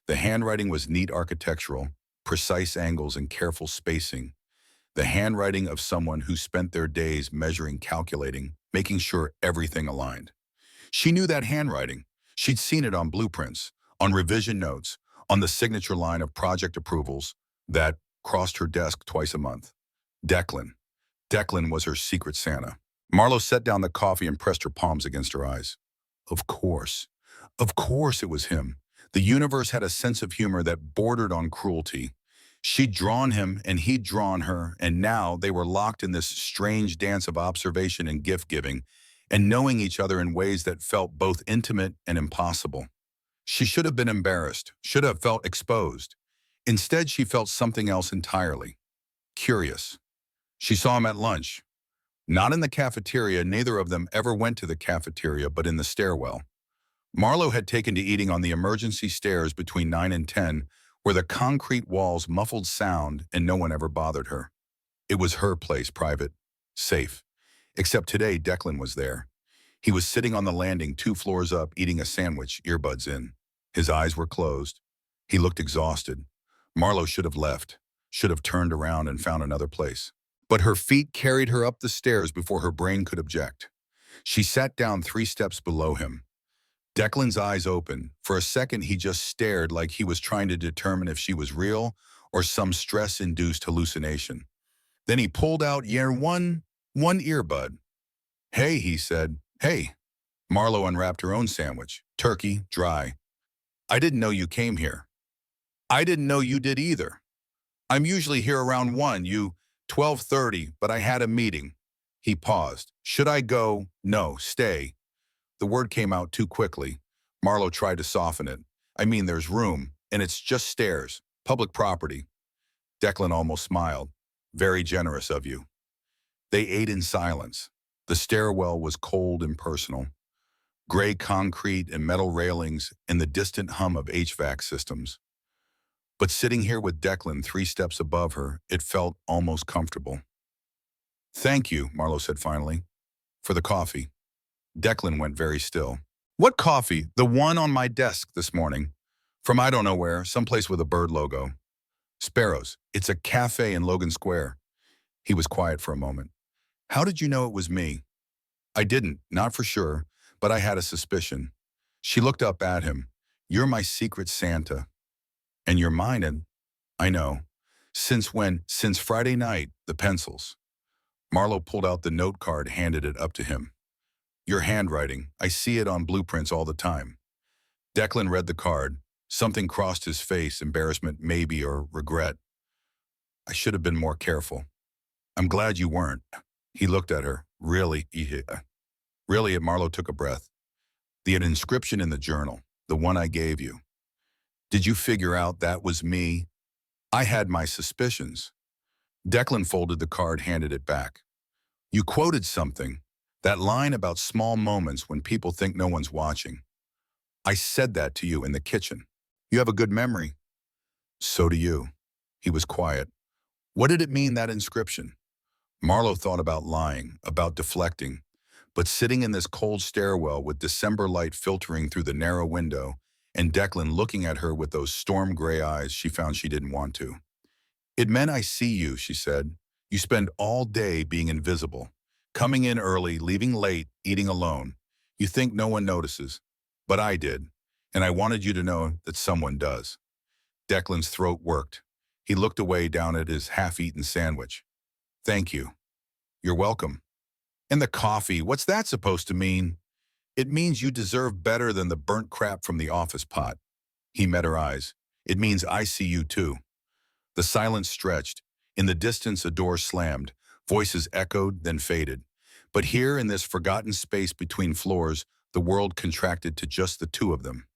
The handwriting was neat, architectural, precise angles and careful spacing. The handwriting of someone who spent their days measuring, calculating, making sure everything aligned. She knew that handwriting. She'd seen it on blueprints, on revision notes, on the signature line of project approvals that crossed her desk twice a month. Declan. Declan was her Secret Santa. Marlowe set down the coffee and pressed her palms against her eyes. Of course. Of course it was him. The universe had a sense of humor that bordered on cruelty. She'd drawn him and he'd drawn her, and now they were locked in this strange dance of observation and gift-giving, and knowing each other in ways that felt both intimate and impossible. She should have been embarrassed, should have felt exposed. Instead, she felt something else entirely. Curious. She saw him at lunch. Not in the cafeteria, neither of them ever went to the cafeteria, but in the stairwell. Marlowe had taken to eating on the emergency stairs between 9 and 10, where the concrete walls muffled sound and no one ever bothered her. It was her place, private, safe. Except today, Declan was there. He was sitting on the landing 2 floors up, eating a sandwich, earbuds in. His eyes were closed. He looked exhausted. Marlowe should have left, should have turned around and found another place. But her feet carried her up the stairs before her brain could object. She sat down 3 steps below him. Declan's eyes opened. For a second, he just stared like he was trying to determine if she was real or some stress-induced hallucination. Then he pulled out one earbud. "Hey," he said. "Hey." Marlowe unwrapped her own sandwich. Turkey, dry. "I didn't know you came here." "I didn't know you did either. I'm usually here around 1, 12:30, but I had a meeting." He paused. "Should I go?" "No, stay." The word came out too quickly. Marlowe tried to soften it. "I mean, there's room, and it's just stairs, public property." Declan almost smiled. Very generous of you. They ate in silence. The stairwell was cold and personal. Gray concrete and metal railings and the distant hum of HVAC systems. But sitting here with Declan 3 steps above her, it felt almost comfortable. Thank you, Marlowe said finally, for the coffee. Declan went very still. What coffee? The one on my desk this morning. From I don't know where, someplace with a bird logo. Sparrows. It's a cafe in Logan Square. He was quiet for a moment. How did you know it was me? I didn't, not for sure, but I had a suspicion. She looked up at him. You're my secret Santa. And you're mine, and I know. Since when? Since Friday night, the pencils. Marlowe pulled out the note card, handed it up to him. Your handwriting. I see it on blueprints all the time. Declan read the card. Something crossed his face, embarrassment maybe, or regret. I should have been more careful. I'm glad you weren't. He looked at her. Really? Really? Marlowe took a breath. The inscription in the journal, the one I gave you. Did you figure out that was me? I had my suspicions. Declan folded the card, handed it back. You quoted something. That line about small moments when people think no one's watching. I said that to you in the kitchen. You have a good memory. So do you. He was quiet. What did it mean, that inscription? Marlowe thought about lying, about deflecting, but sitting in this cold stairwell with December light filtering through the narrow window and Declan looking at her with those storm gray eyes, she found she didn't want to. It meant I see you, she said. You spend all day being invisible, coming in early, leaving late, eating alone. You think no one notices, but I did, and I wanted you to know that someone does. Declan's throat worked. He looked away down at his half-eaten sandwich. Thank you. You're welcome. And the coffee, what's that supposed to mean? It means you deserve better than the burnt crap from the office pot. He met her eyes. It means I see you too. The silence stretched. In the distance, a door slammed. Voices echoed, then faded. But here, in this forgotten space between floors, the world contracted to just the two of them.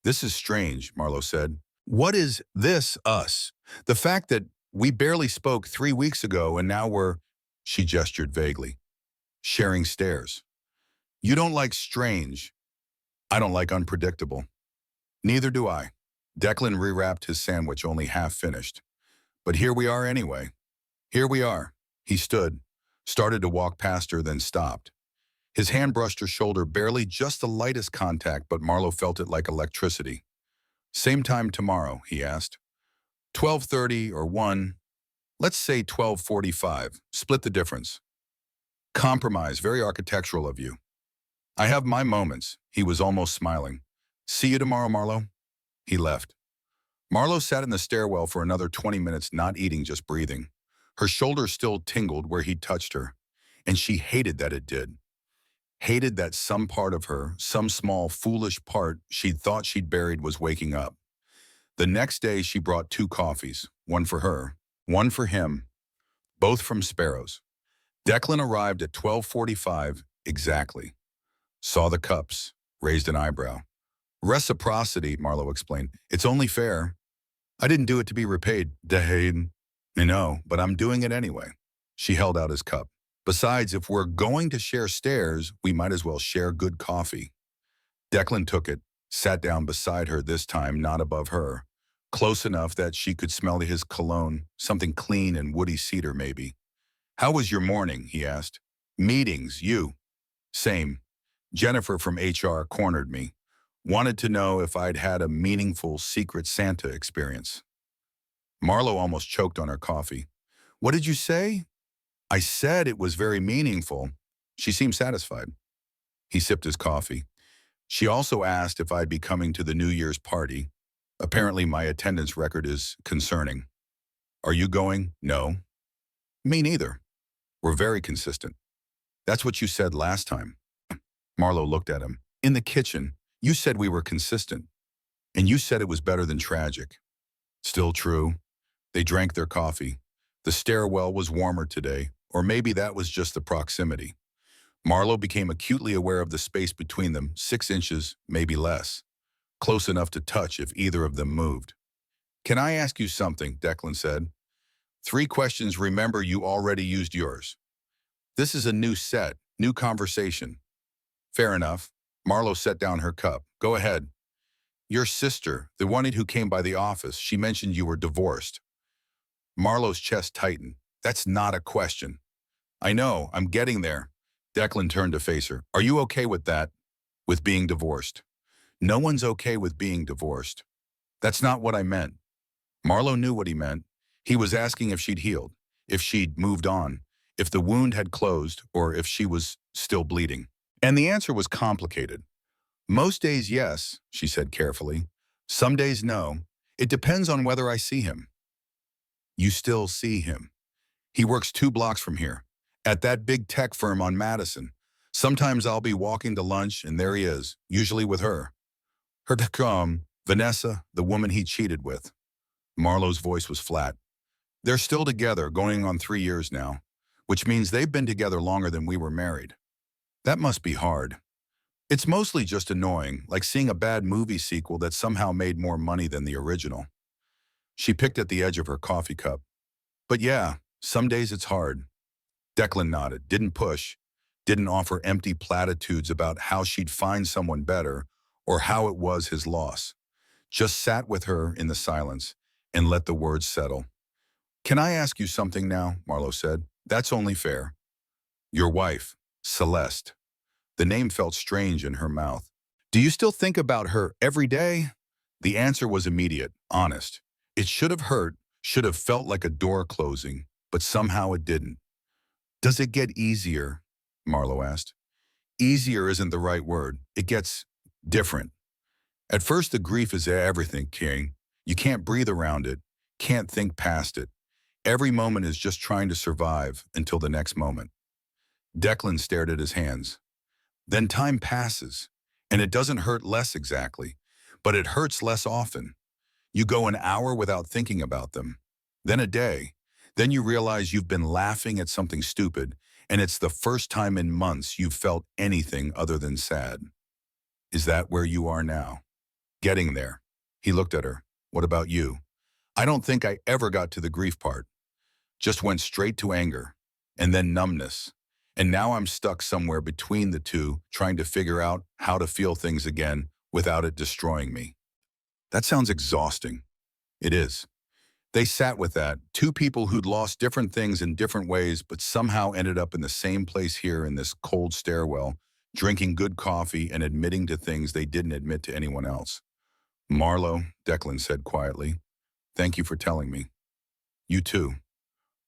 This is strange, Marlowe said. What is this, us? The fact that we barely spoke 3 weeks ago and now we're, she gestured vaguely, sharing stairs. You don't like strange. I don't like unpredictable. Neither do I. Declan rewrapped his sandwich, only half finished. But here we are anyway. Here we are. He stood, started to walk past her, then stopped. His hand brushed her shoulder, barely, just the lightest contact, but Marlowe felt it like electricity. Same time tomorrow, he asked. 12:30 or 1. Let's say 12:45. Split the difference. Compromise, very architectural of you. I have my moments. He was almost smiling. See you tomorrow, Marlowe. He left. Marlowe sat in the stairwell for another 20 minutes, not eating, just breathing. Her shoulder still tingled where he touched her, and she hated that it did. Hated that some part of her, some small, foolish part she'd thought she'd buried, was waking up. The next day, she brought 2 coffees, one for her, one for him, both from Sparrows. Declan arrived at 12:45 exactly. Saw the cups, raised an eyebrow. Reciprocity, Marlowe explained. It's only fair. I didn't do it to be repaid, Dahane. I know, but I'm doing it anyway. She held out his cup. Besides, if we're going to share stairs, we might as well share good coffee. Declan took it, sat down beside her, this time not above her, close enough that she could smell his cologne, something clean and woody cedar maybe. How was your morning, he asked. Meetings, you. Same. Jennifer from HR cornered me. Wanted to know if I'd had a meaningful Secret Santa experience. Marlowe almost choked on her coffee. What did you say? I said it was very meaningful. She seemed satisfied. He sipped his coffee. She also asked if I'd be coming to the New Year's party. Apparently my attendance record is concerning. Are you going? No. Me neither. We're very consistent. That's what you said last time. Marlowe looked at him. In the kitchen, you said we were consistent. And you said it was better than tragic. Still true. They drank their coffee. The stairwell was warmer today, or maybe that was just the proximity. Marlowe became acutely aware of the space between them, 6 inches, maybe less. Close enough to touch if either of them moved. Can I ask you something? Declan said. 3 questions. Remember, you already used yours. This is a new set, new conversation. Fair enough. Marlowe set down her cup. Go ahead. Your sister, the one who came by the office, she mentioned you were divorced. Marlowe's chest tightened. That's not a question. I know, I'm getting there. Declan turned to face her. Are you okay with that? With being divorced? No one's okay with being divorced. That's not what I meant. Marlowe knew what he meant. He was asking if she'd healed, if she'd moved on, if the wound had closed, or if she was still bleeding. And the answer was complicated. Most days, yes, she said carefully. Some days, no. It depends on whether I see him. You still see him. He works 2 blocks from here, at that big tech firm on Madison. Sometimes I'll be walking to lunch, and there he is, usually with her. Vanessa, the woman he cheated with. Marlowe's voice was flat. They're still together, going on 3 years now, which means they've been together longer than we were married. That must be hard. It's mostly just annoying, like seeing a bad movie sequel that somehow made more money than the original. She picked at the edge of her coffee cup. But yeah, some days it's hard. Declan nodded, didn't push, didn't offer empty platitudes about how she'd find someone better or how it was his loss. Just sat with her in the silence and let the words settle. Can I ask you something now? Marlowe said. That's only fair. Your wife, Celeste. The name felt strange in her mouth. Do you still think about her every day? The answer was immediate, honest. It should have hurt, should have felt like a door closing, but somehow it didn't. Does it get easier? Marlowe asked. Easier isn't the right word. It gets different. At first, the grief is everything, King. You can't breathe around it, can't think past it. Every moment is just trying to survive until the next moment. Declan stared at his hands. Then time passes, and it doesn't hurt less exactly, but it hurts less often. You go an hour without thinking about them, then a day. Then you realize you've been laughing at something stupid, and it's the first time in months you've felt anything other than sad. Is that where you are now? Getting there. He looked at her. What about you? I don't think I ever got to the grief part. Just went straight to anger, and then numbness. And now I'm stuck somewhere between the two, trying to figure out how to feel things again without it destroying me. That sounds exhausting. It is. They sat with that, 2 people who'd lost different things in different ways, but somehow ended up in the same place here in this cold stairwell, drinking good coffee and admitting to things they didn't admit to anyone else. Marlowe, Declan said quietly, thank you for telling me. You too.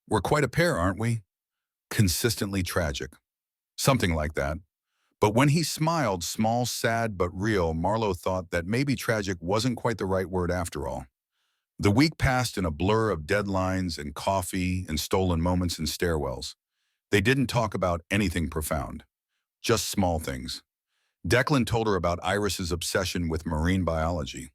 We're quite a pair, aren't we? Consistently tragic. Something like that. But when he smiled, small, sad, but real, Marlowe thought that maybe tragic wasn't quite the right word after all. The week passed in a blur of deadlines and coffee and stolen moments in stairwells. They didn't talk about anything profound, just small things. Declan told her about Iris's obsession with marine biology.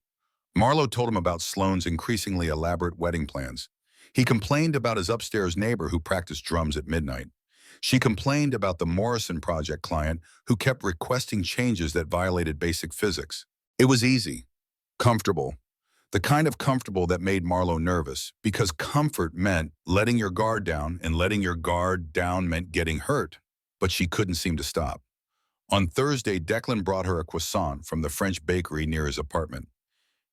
Marlowe told him about Sloane's increasingly elaborate wedding plans. He complained about his upstairs neighbor who practiced drums at midnight. She complained about the Morrison Project client who kept requesting changes that violated basic physics. It was easy, comfortable. The kind of comfortable that made Marlowe nervous, because comfort meant letting your guard down, and letting your guard down meant getting hurt. But she couldn't seem to stop. On Thursday, Declan brought her a croissant from the French bakery near his apartment.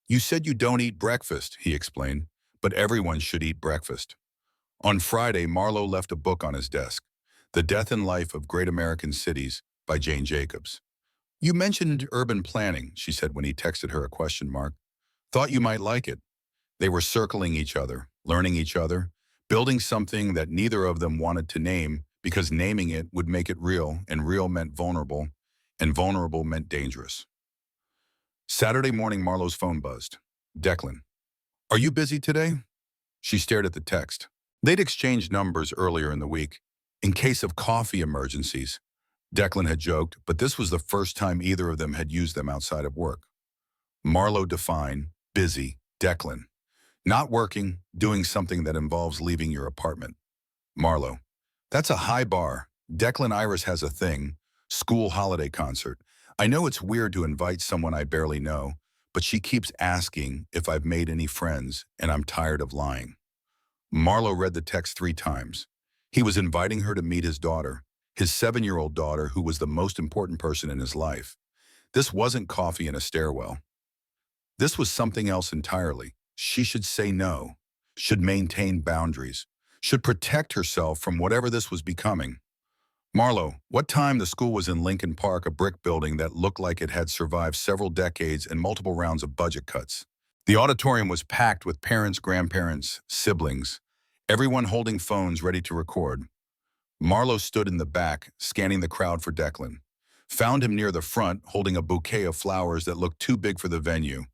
You said you don't eat breakfast, he explained, but everyone should eat breakfast. On Friday, Marlowe left a book on his desk, The Death and Life of Great American Cities by Jane Jacobs. You mentioned urban planning, she said when he texted her a question mark. Thought you might like it. They were circling each other, learning each other, building something that neither of them wanted to name because naming it would make it real, and real meant vulnerable, and vulnerable meant dangerous. Saturday morning, Marlowe's phone buzzed. Declan. Are you busy today? She stared at the text. They'd exchanged numbers earlier in the week, in case of coffee emergencies. Declan had joked, but this was the first time either of them had used them outside of work. Marlowe defined busy, Declan. Not working, doing something that involves leaving your apartment. Marlowe. That's a high bar. Declan. Iris has a thing. School holiday concert. I know it's weird to invite someone I barely know, but she keeps asking if I've made any friends, and I'm tired of lying. Marlowe read the text 3 times. He was inviting her to meet his daughter, his 7-year-old daughter who was the most important person in his life. This wasn't coffee in a stairwell. This was something else entirely. She should say no, should maintain boundaries, should protect herself from whatever this was becoming. Marlowe, what time? The school was in Lincoln Park, a brick building that looked like it had survived several decades and multiple rounds of budget cuts. The auditorium was packed with parents, grandparents, siblings, everyone holding phones ready to record. Marlowe stood in the back, scanning the crowd for Declan. Found him near the front, holding a bouquet of flowers that looked too big for the venue.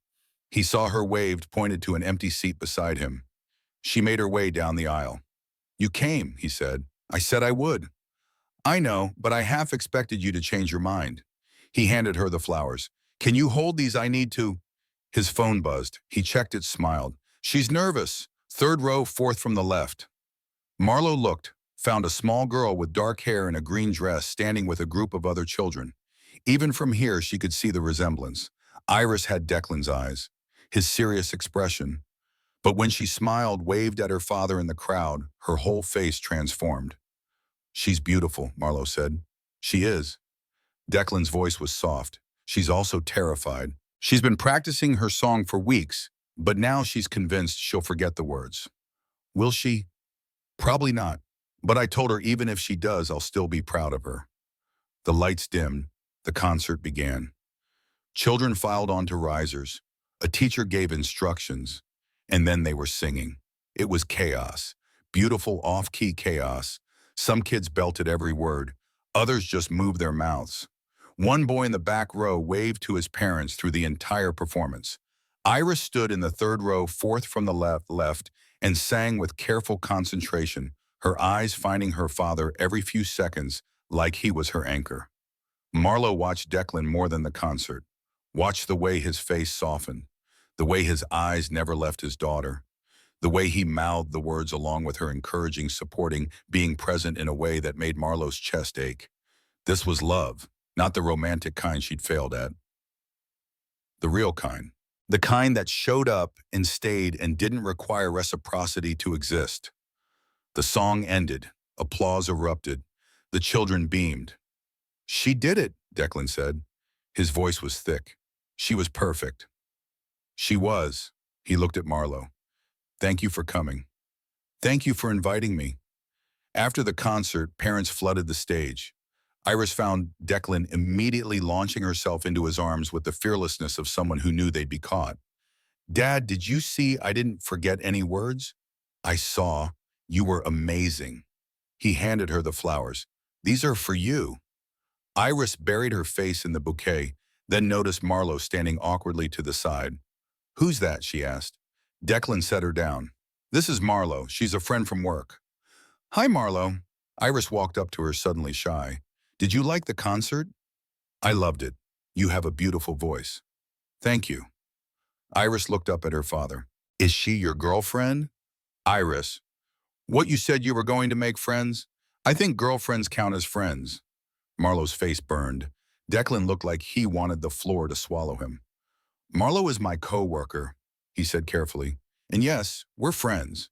He saw her, waved, pointed to an empty seat beside him. She made her way down the aisle. "You came," he said. "I said I would." "I know, but I half expected you to change your mind." He handed her the flowers. "Can you hold these? I need to." His phone buzzed. He checked it, smiled. "She's nervous. 3rd row, 4th from the left." Marlowe looked, found a small girl with dark hair and a green dress standing with a group of other children. Even from here, she could see the resemblance. Iris had Declan's eyes, his serious expression. But when she smiled, waved at her father in the crowd, her whole face transformed. "She's beautiful," Marlowe said. "She is." Declan's voice was soft. "She's also terrified. She's been practicing her song for weeks, but now she's convinced she'll forget the words." "Will she?" "Probably not. But I told her even if she does, I'll still be proud of her." The lights dimmed. The concert began. Children filed onto risers. A teacher gave instructions, and then they were singing. It was chaos. Beautiful off-key chaos. Some kids belted every word. Others just moved their mouths. One boy in the back row waved to his parents through the entire performance. Iris stood in the 3rd row, 4th from the left, and sang with careful concentration, her eyes finding her father every few seconds like he was her anchor. Marlowe watched Declan more than the concert. Watched the way his face softened, the way his eyes never left his daughter, the way he mouthed the words along with her, encouraging, supporting, being present in a way that made Marlowe's chest ache. This was love, not the romantic kind she'd failed at. The real kind. The kind that showed up and stayed and didn't require reciprocity to exist. The song ended. Applause erupted. The children beamed. "She did it," Declan said. His voice was thick. "She was perfect." "She was." He looked at Marlowe. "Thank you for coming. Thank you for inviting me." After the concert, parents flooded the stage. Iris found Declan immediately launching herself into his arms with the fearlessness of someone who knew they'd be caught. "Dad, did you see I didn't forget any words?" "I saw. You were amazing." He handed her the flowers. "These are for you." Iris buried her face in the bouquet, then noticed Marlowe standing awkwardly to the side. "Who's that?" she asked. Declan set her down. "This is Marlowe. She's a friend from work." "Hi, Marlowe." Iris walked up to her, suddenly shy. "Did you like the concert?" "I loved it. You have a beautiful voice." "Thank you." Iris looked up at her father. "Is she your girlfriend?" "Iris, what, you said you were going to make friends? I think girlfriends count as friends." Marlowe's face burned. Declan looked like he wanted the floor to swallow him. "Marlowe is my co-worker," he said carefully. "And yes, we're friends.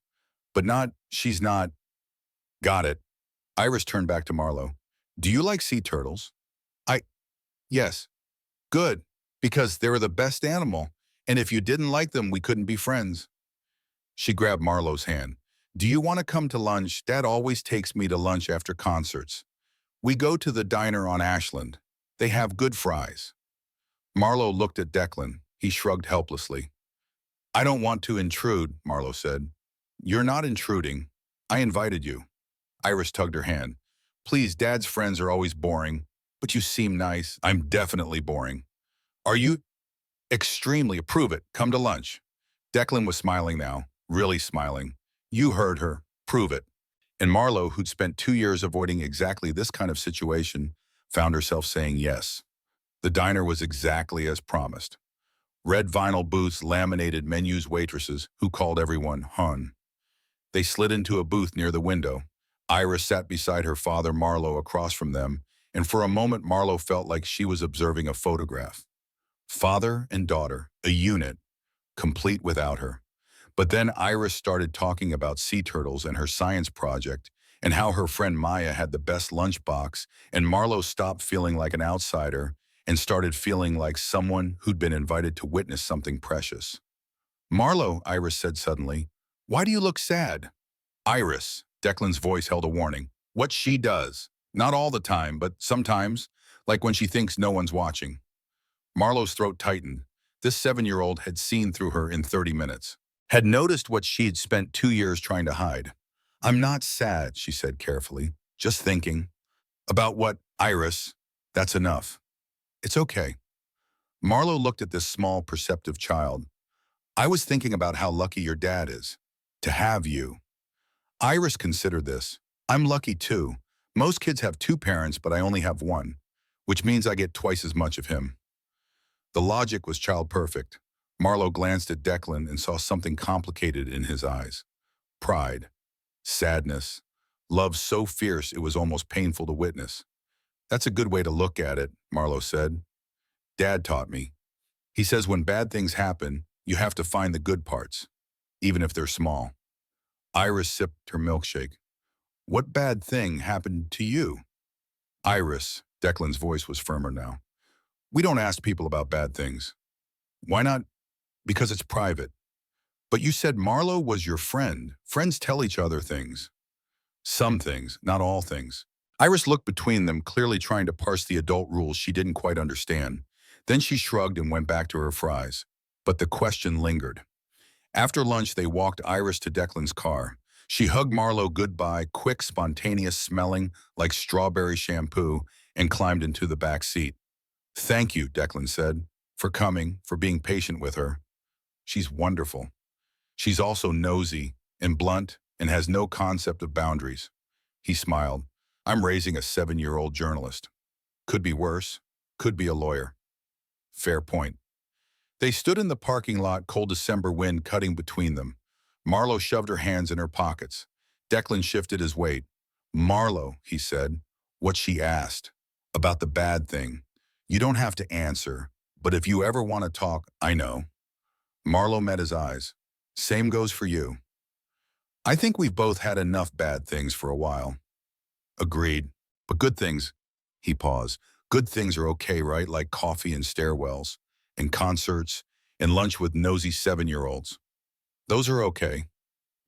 But she's not." "Got it." Iris turned back to Marlowe. "Do you like sea turtles?" Yes." "Good, because they're the best animal. And if you didn't like them, we couldn't be friends." She grabbed Marlowe's hand. "Do you want to come to lunch? Dad always takes me to lunch after concerts. We go to the diner on Ashland. They have good fries." Marlowe looked at Declan. He shrugged helplessly. "I don't want to intrude," Marlowe said. "You're not intruding. I invited you." Iris tugged her hand. "Please, Dad's friends are always boring, but you seem nice." "I'm definitely boring." "Are you?" "Extremely. Prove it. Come to lunch." Declan was smiling now, really smiling. "You heard her. Prove it." And Marlowe, who'd spent 2 years avoiding exactly this kind of situation, found herself saying yes. The diner was exactly as promised. Red vinyl booths, laminated menus, waitresses who called everyone Hun. They slid into a booth near the window. Iris sat beside her father, Marlowe, across from them, and for a moment Marlowe felt like she was observing a photograph. Father and daughter, a unit, complete without her. But then Iris started talking about sea turtles and her science project and how her friend Maya had the best lunchbox, and Marlowe stopped feeling like an outsider and started feeling like someone who'd been invited to witness something precious. Marlowe, Iris said suddenly, why do you look sad? Iris, Declan's voice held a warning. What she does. Not all the time, but sometimes, like when she thinks no one's watching. Marlowe's throat tightened. This 7-year-old had seen through her in 30 minutes. Had noticed what she'd spent 2 years trying to hide. I'm not sad, she said carefully. Just thinking. About what, Iris? That's enough. It's okay. Marlowe looked at this small, perceptive child. I was thinking about how lucky your dad is. To have you. Iris considered this. I'm lucky too. Most kids have 2 parents, but I only have 1, which means I get twice as much of him. The logic was child perfect. Marlowe glanced at Declan and saw something complicated in his eyes. Pride, sadness, love so fierce it was almost painful to witness. That's a good way to look at it, Marlowe said. Dad taught me. He says when bad things happen, you have to find the good parts, even if they're small. Iris sipped her milkshake. What bad thing happened to you? Iris, Declan's voice was firmer now. We don't ask people about bad things. Why not? Because it's private. But you said Marlowe was your friend. Friends tell each other things. Some things, not all things. Iris looked between them, clearly trying to parse the adult rules she didn't quite understand. Then she shrugged and went back to her fries. But the question lingered. After lunch, they walked Iris to Declan's car. She hugged Marlowe goodbye, quick, spontaneous, smelling like strawberry shampoo, and climbed into the back seat. Thank you, Declan said, for coming, for being patient with her. She's wonderful. She's also nosy and blunt and has no concept of boundaries. He smiled. I'm raising a 7-year-old journalist. Could be worse. Could be a lawyer. Fair point. They stood in the parking lot, cold December wind cutting between them. Marlowe shoved her hands in her pockets. Declan shifted his weight. Marlowe, he said, what she asked. About the bad thing. You don't have to answer, but if you ever want to talk, I know. Marlowe met his eyes. Same goes for you. I think we've both had enough bad things for a while. Agreed. But good things. He paused. Good things are okay, right? Like coffee and stairwells, and concerts, and lunch with nosy 7-year-olds. Those are okay.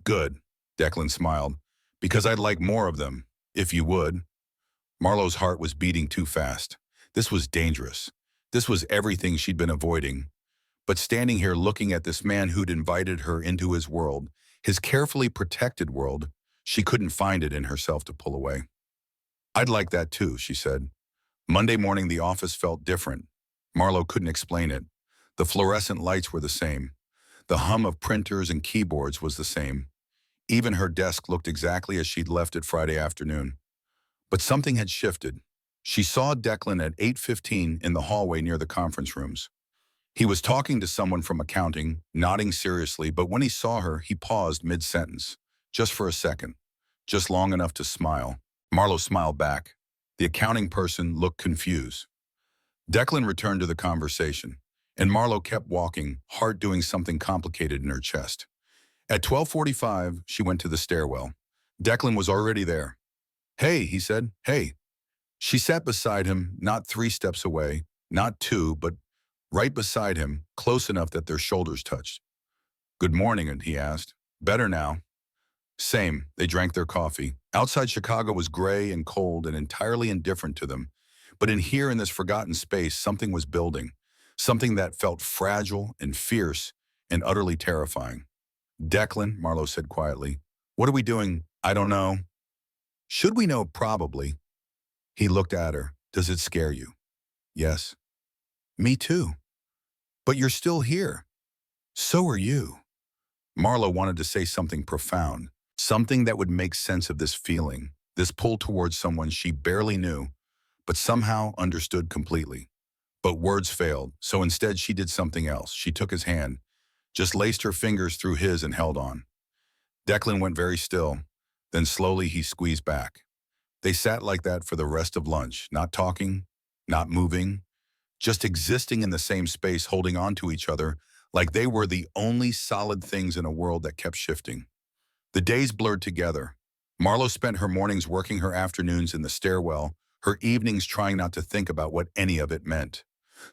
Good, Declan smiled, because I'd like more of them, if you would. Marlowe's heart was beating too fast. This was dangerous. This was everything she'd been avoiding. But standing here looking at this man who'd invited her into his world, his carefully protected world, she couldn't find it in herself to pull away. I'd like that too, she said. Monday morning the office felt different. Marlowe couldn't explain it. The fluorescent lights were the same. The hum of printers and keyboards was the same. Even her desk looked exactly as she'd left it Friday afternoon. But something had shifted. She saw Declan at 8:15 in the hallway near the conference rooms. He was talking to someone from accounting, nodding seriously, but when he saw her, he paused mid-sentence, just for a second, just long enough to smile. Marlowe smiled back. The accounting person looked confused. Declan returned to the conversation, and Marlowe kept walking, heart doing something complicated in her chest. At 12:45, she went to the stairwell. Declan was already there. Hey, he said, hey. She sat beside him, not 3 steps away, not 2, but right beside him, close enough that their shoulders touched. Good morning, he asked. Better now. Same, they drank their coffee. Outside Chicago was gray and cold and entirely indifferent to them. But in this forgotten space, something was building. Something that felt fragile and fierce and utterly terrifying. Declan, Marlowe said quietly. What are we doing? I don't know. Should we know? Probably. He looked at her. Does it scare you? Yes. Me too. But you're still here. So are you. Marlowe wanted to say something profound, something that would make sense of this feeling, this pull towards someone she barely knew, but somehow understood completely. But words failed, so instead she did something else. She took his hand, just laced her fingers through his and held on. Declan went very still, then slowly he squeezed back. They sat like that for the rest of lunch, not talking, not moving, just existing in the same space, holding on to each other like they were the only solid things in a world that kept shifting. The days blurred together. Marlowe spent her mornings working, her afternoons in the stairwell, her evenings trying not to think about what any of it meant.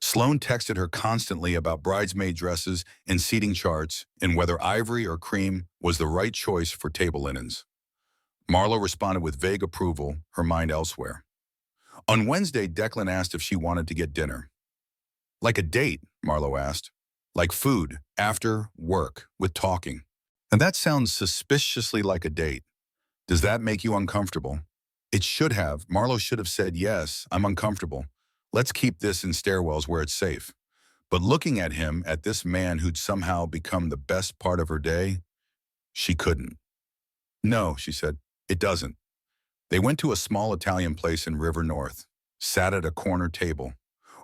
Sloane texted her constantly about bridesmaid dresses and seating charts and whether ivory or cream was the right choice for table linens. Marlowe responded with vague approval, her mind elsewhere. On Wednesday, Declan asked if she wanted to get dinner. Like a date, Marlowe asked. Like food, after work, with talking. And that sounds suspiciously like a date. Does that make you uncomfortable? It should have. Marlowe should have said, yes, I'm uncomfortable. Let's keep this in stairwells where it's safe. But looking at him, at this man who'd somehow become the best part of her day, she couldn't. No, she said, it doesn't. They went to a small Italian place in River North, sat at a corner table,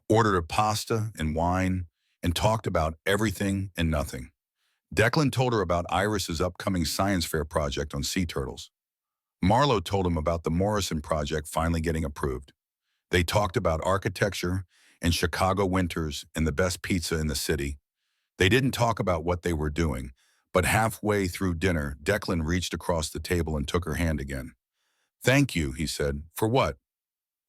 ordered a pasta and wine, and talked about everything and nothing. Declan told her about Iris's upcoming science fair project on sea turtles. Marlowe told him about the Morrison project finally getting approved. They talked about architecture and Chicago winters and the best pizza in the city. They didn't talk about what they were doing, but halfway through dinner, Declan reached across the table and took her hand again. Thank you, he said. For what?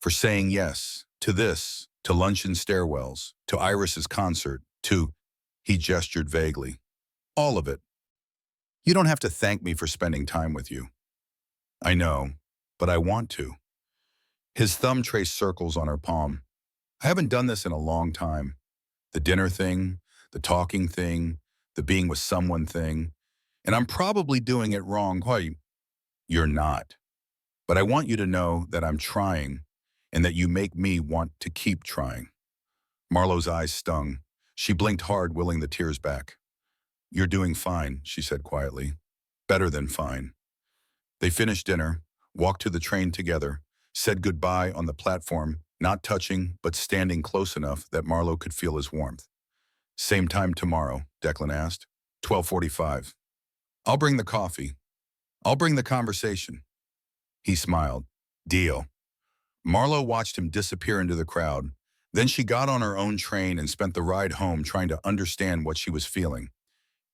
For saying yes, to this, to lunch in stairwells, to Iris's concert, to, he gestured vaguely. All of it. You don't have to thank me for spending time with you. I know, but I want to. His thumb traced circles on her palm. I haven't done this in a long time. The dinner thing, the talking thing, the being with someone thing. And I'm probably doing it wrong. Why? You're not. But I want you to know that I'm trying and that you make me want to keep trying. Marlowe's eyes stung. She blinked hard, willing the tears back. You're doing fine, she said quietly. Better than fine. They finished dinner, walked to the train together, said goodbye on the platform, not touching, but standing close enough that Marlowe could feel his warmth. Same time tomorrow, Declan asked. 12:45. I'll bring the coffee. I'll bring the conversation. He smiled. Deal. Marlowe watched him disappear into the crowd. Then she got on her own train and spent the ride home trying to understand what she was feeling.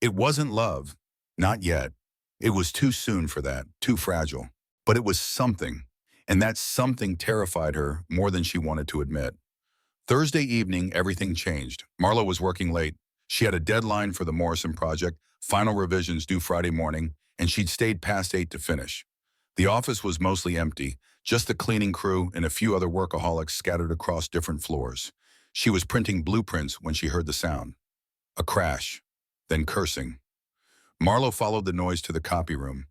It wasn't love. Not yet. It was too soon for that, too fragile. But it was something, and that something terrified her more than she wanted to admit. Thursday evening, everything changed. Marlowe was working late. She had a deadline for the Morrison project, final revisions due Friday morning, and she'd stayed past 8 to finish. The office was mostly empty, just the cleaning crew and a few other workaholics scattered across different floors. She was printing blueprints when she heard the sound. A crash, then cursing. Marlowe followed the noise to the copy room,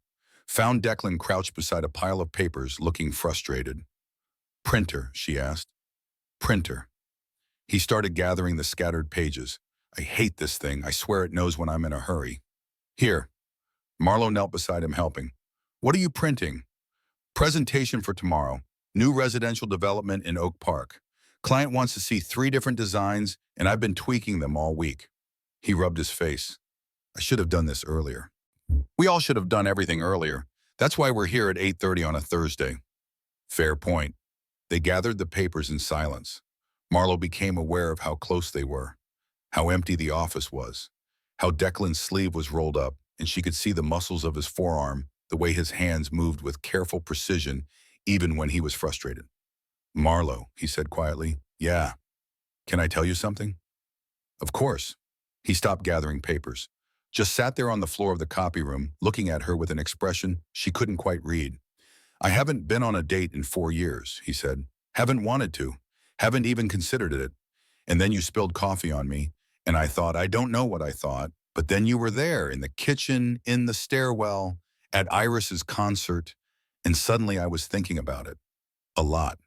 found Declan crouched beside a pile of papers, looking frustrated. Printer, she asked. Printer. He started gathering the scattered pages. I hate this thing. I swear it knows when I'm in a hurry. Here. Marlowe knelt beside him, helping. What are you printing? Presentation for tomorrow. New residential development in Oak Park. Client wants to see 3 different designs, and I've been tweaking them all week. He rubbed his face. I should have done this earlier. We all should have done everything earlier. That's why we're here at 8:30 on a Thursday. Fair point. They gathered the papers in silence. Marlowe became aware of how close they were, how empty the office was, how Declan's sleeve was rolled up, and she could see the muscles of his forearm, the way his hands moved with careful precision, even when he was frustrated. Marlowe, he said quietly, yeah. Can I tell you something? Of course. He stopped gathering papers, just sat there on the floor of the copy room, looking at her with an expression she couldn't quite read. I haven't been on a date in 4 years, he said. Haven't wanted to. Haven't even considered it. And then you spilled coffee on me, and I thought, I don't know what I thought, but then you were there, in the kitchen, in the stairwell, at Iris's concert, and suddenly I was thinking about it. A lot.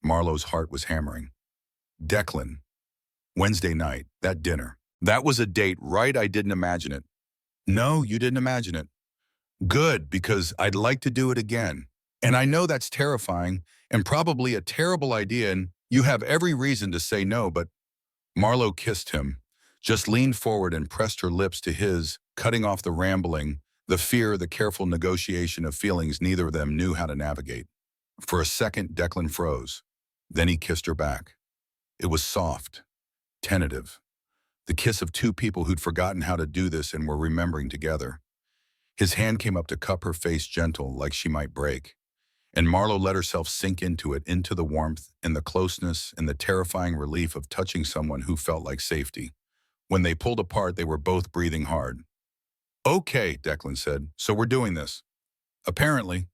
Marlowe's heart was hammering. Declan. Wednesday night, that dinner. That was a date, right? I didn't imagine it. No, you didn't imagine it. Good, because I'd like to do it again. And I know that's terrifying and probably a terrible idea, and you have every reason to say no, but Marlowe kissed him, just leaned forward and pressed her lips to his, cutting off the rambling, the fear, the careful negotiation of feelings neither of them knew how to navigate. For a second, Declan froze. Then he kissed her back. It was soft, tentative. The kiss of two people who'd forgotten how to do this and were remembering together. His hand came up to cup her face gentle, like she might break. And Marlowe let herself sink into it, into the warmth and the closeness and the terrifying relief of touching someone who felt like safety. When they pulled apart, they were both breathing hard. "Okay," Declan said, "so we're doing this." "Apparently."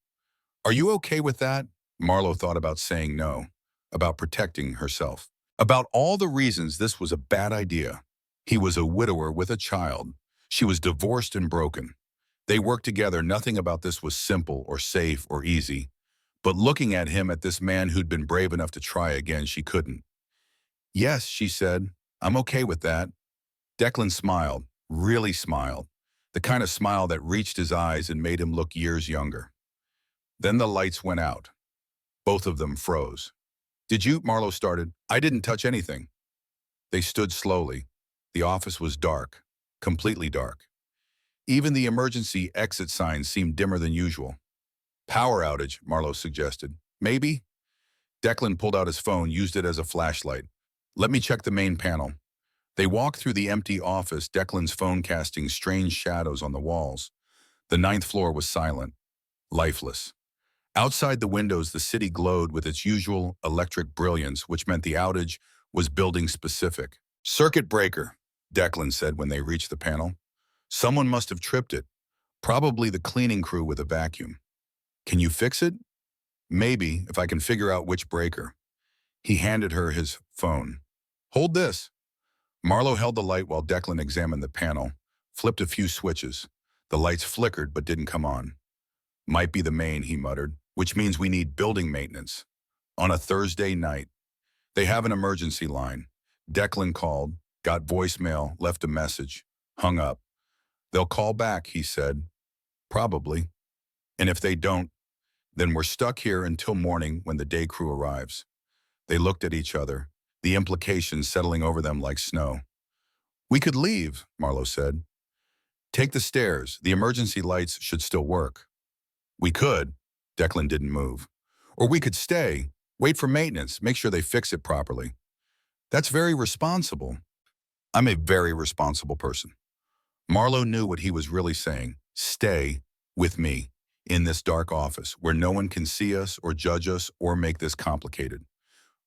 "Are you okay with that?" Marlowe thought about saying no, about protecting herself, about all the reasons this was a bad idea. He was a widower with a child. She was divorced and broken. They worked together. Nothing about this was simple or safe or easy. But looking at him, at this man who'd been brave enough to try again, she couldn't. "Yes," she said, "I'm okay with that." Declan smiled, really smiled, the kind of smile that reached his eyes and made him look years younger. Then the lights went out. Both of them froze. "Did you?" Marlowe started. "I didn't touch anything." They stood slowly. The office was dark, completely dark. Even the emergency exit signs seemed dimmer than usual. "Power outage," Marlowe suggested. "Maybe?" Declan pulled out his phone, used it as a flashlight. "Let me check the main panel." They walked through the empty office, Declan's phone casting strange shadows on the walls. The ninth floor was silent, lifeless. Outside the windows, the city glowed with its usual electric brilliance, which meant the outage was building-specific. "Circuit breaker," Declan said when they reached the panel. "Someone must have tripped it, probably the cleaning crew with a vacuum." "Can you fix it?" "Maybe, if I can figure out which breaker." He handed her his phone. "Hold this." Marlowe held the light while Declan examined the panel, flipped a few switches. The lights flickered but didn't come on. "Might be the main," he muttered, "which means we need building maintenance. On a Thursday night. They have an emergency line." Declan called, got voicemail, left a message, hung up. "They'll call back," he said. "Probably. And if they don't, then we're stuck here until morning when the day crew arrives." They looked at each other, the implications settling over them like snow. "We could leave," Marlowe said. "Take the stairs. The emergency lights should still work." "We could." Declan didn't move. "Or we could stay, wait for maintenance, make sure they fix it properly." "That's very responsible." "I'm a very responsible person." Marlowe knew what he was really saying. Stay with me in this dark office where no one can see us or judge us or make this complicated.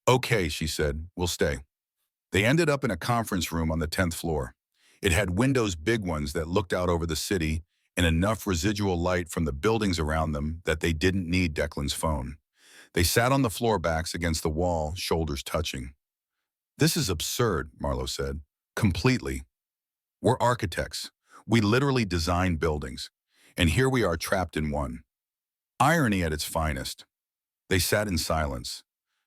"Okay," she said, "we'll stay." They ended up in a conference room on the 10th floor. It had windows, big ones that looked out over the city, and enough residual light from the buildings around them that they didn't need Declan's phone. They sat on the floor, backs against the wall, shoulders touching. "This is absurd," Marlowe said. "Completely. We're architects. We literally design buildings. And here we are trapped in one." Irony at its finest. They sat in silence.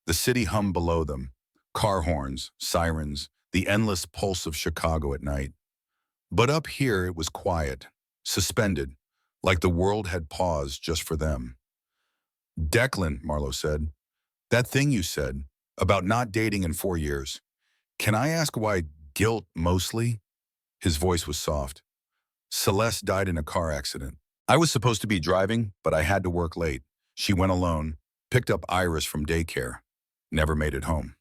The city hummed below them. Car horns, sirens, the endless pulse of Chicago at night. But up here it was quiet, suspended, like the world had paused just for them. "Declan," Marlowe said, "that thing you said about not dating in 4 years, can I ask why guilt mostly?" His voice was soft. "Celeste died in a car accident. I was supposed to be driving, but I had to work late. She went alone, picked up Iris from daycare, never made it home."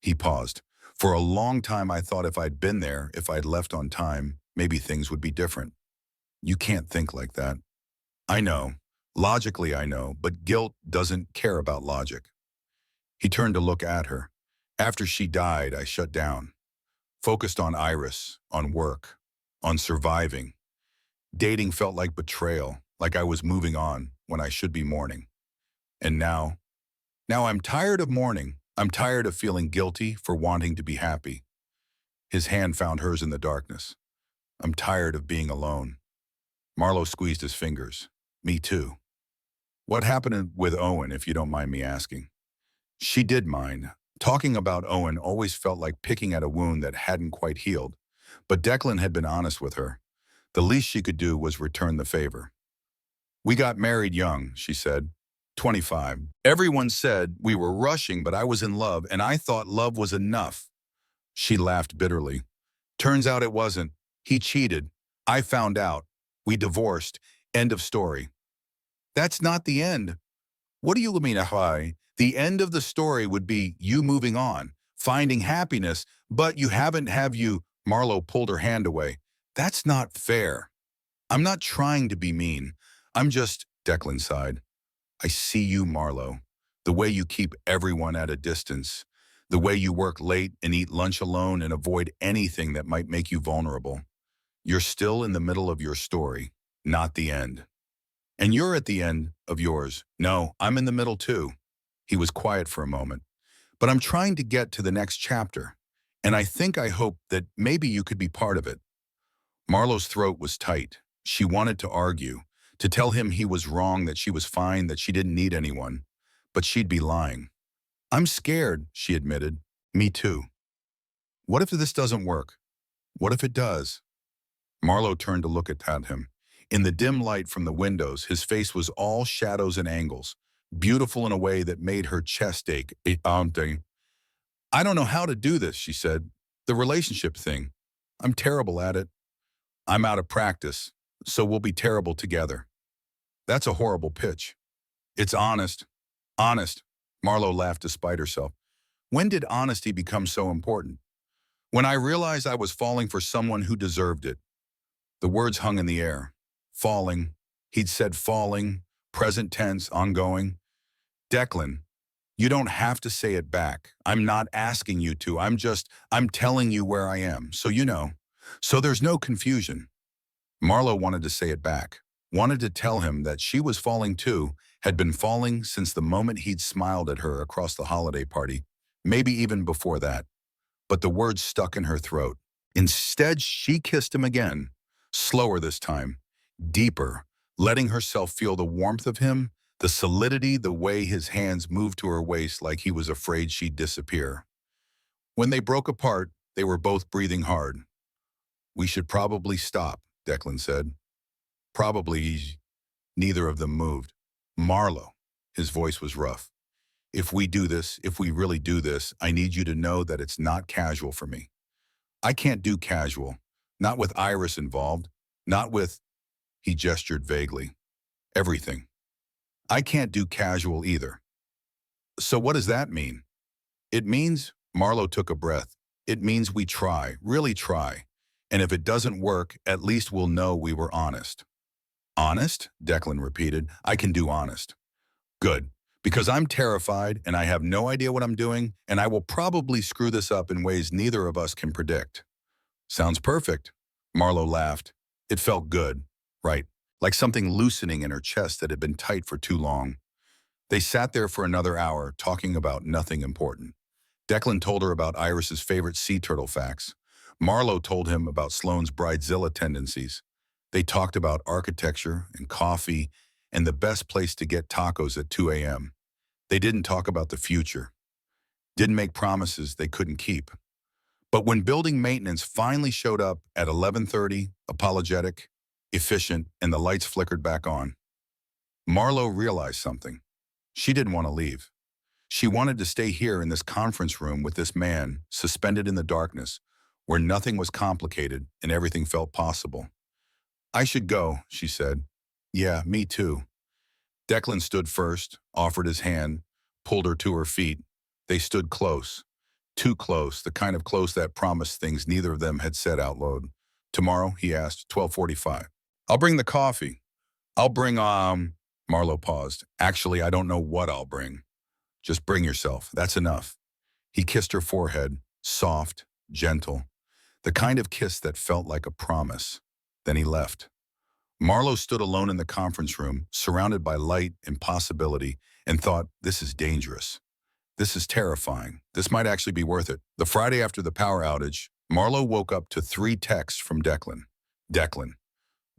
He paused. "For a long time I thought if I'd been there, if I'd left on time, maybe things would be different." "You can't think like that." "I know. Logically I know, but guilt doesn't care about logic." He turned to look at her. "After she died, I shut down. Focused on Iris, on work, on surviving. Dating felt like betrayal, like I was moving on when I should be mourning. And now I'm tired of mourning. I'm tired of feeling guilty for wanting to be happy." His hand found hers in the darkness. "I'm tired of being alone." Marlowe squeezed his fingers. "Me too." "What happened with Owen, if you don't mind me asking?" She did mind. Talking about Owen always felt like picking at a wound that hadn't quite healed. But Declan had been honest with her. The least she could do was return the favor. "We got married young," she said. 25. "Everyone said we were rushing, but I was in love, and I thought love was enough." She laughed bitterly. "Turns out it wasn't. He cheated. I found out. We divorced. End of story." "That's not the end." "What do you mean, Ahoy? The end of the story would be you moving on, finding happiness, but you haven't, have you?" Marlowe pulled her hand away. That's not fair. I'm not trying to be mean. I'm just, Declan sighed. I see you, Marlowe. The way you keep everyone at a distance. The way you work late and eat lunch alone and avoid anything that might make you vulnerable. You're still in the middle of your story, not the end. And you're at the end of yours. No, I'm in the middle too. He was quiet for a moment. But I'm trying to get to the next chapter. And I hope that maybe you could be part of it. Marlowe's throat was tight. She wanted to argue, to tell him he was wrong, that she was fine, that she didn't need anyone. But she'd be lying. I'm scared, she admitted. Me too. What if this doesn't work? What if it does? Marlowe turned to look at him. In the dim light from the windows, his face was all shadows and angles, beautiful in a way that made her chest ache. I don't know how to do this, she said. The relationship thing. I'm terrible at it. I'm out of practice, so we'll be terrible together. That's a horrible pitch. It's honest. Honest. Marlowe laughed despite herself. When did honesty become so important? When I realized I was falling for someone who deserved it. The words hung in the air. Falling. He'd said falling, present tense, ongoing. Declan, you don't have to say it back. I'm not asking you to. I'm telling you where I am, so you know. So there's no confusion. Marlowe wanted to say it back, wanted to tell him that she was falling too, had been falling since the moment he'd smiled at her across the holiday party, maybe even before that. But the words stuck in her throat. Instead, she kissed him again, slower this time, deeper, letting herself feel the warmth of him, the solidity, the way his hands moved to her waist like he was afraid she'd disappear. When they broke apart, they were both breathing hard. We should probably stop, Declan said. Probably. Neither of them moved. Marlowe, his voice was rough. If we really do this, I need you to know that it's not casual for me. I can't do casual. Not with Iris involved. Not with, he gestured vaguely. Everything. I can't do casual either. So what does that mean? It means, Marlowe took a breath, it means we try, really try. And if it doesn't work, at least we'll know we were honest. Honest? Declan repeated. I can do honest. Good. Because I'm terrified and I have no idea what I'm doing, and I will probably screw this up in ways neither of us can predict. Sounds perfect. Marlowe laughed. It felt good. Right. Like something loosening in her chest that had been tight for too long. They sat there for another hour, talking about nothing important. Declan told her about Iris's favorite sea turtle facts. Marlowe told him about Sloane's bridezilla tendencies. They talked about architecture and coffee and the best place to get tacos at 2 a.m. They didn't talk about the future. Didn't make promises they couldn't keep. But when building maintenance finally showed up at 11:30, apologetic, efficient, and the lights flickered back on, Marlowe realized something. She didn't want to leave. She wanted to stay here in this conference room with this man, suspended in the darkness, where nothing was complicated and everything felt possible. I should go, she said. Yeah, me too. Declan stood first, offered his hand, pulled her to her feet. They stood close. Too close, the kind of close that promised things neither of them had said out loud. Tomorrow, he asked, 12:45. I'll bring the coffee. I'll bring, Marlowe paused. Actually, I don't know what I'll bring. Just bring yourself. That's enough. He kissed her forehead, soft, gentle, the kind of kiss that felt like a promise. Then he left. Marlowe stood alone in the conference room, surrounded by light and possibility, and thought, this is dangerous. This is terrifying. This might actually be worth it. The Friday after the power outage, Marlowe woke up to 3 texts from Declan. Declan.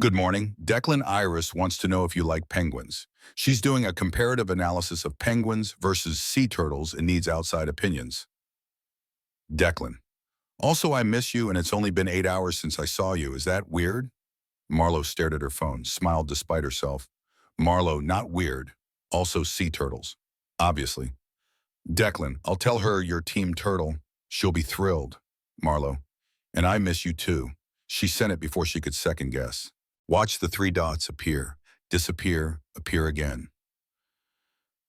Good morning. Declan Iris wants to know if you like penguins. She's doing a comparative analysis of penguins versus sea turtles and needs outside opinions. Declan. Also, I miss you and it's only been 8 hours since I saw you. Is that weird? Marlowe stared at her phone, smiled despite herself. Marlowe, not weird. Also sea turtles. Obviously. Declan, I'll tell her you're Team Turtle. She'll be thrilled. Marlowe. And I miss you too. She sent it before she could second guess. Watch the 3 dots appear, disappear, appear again.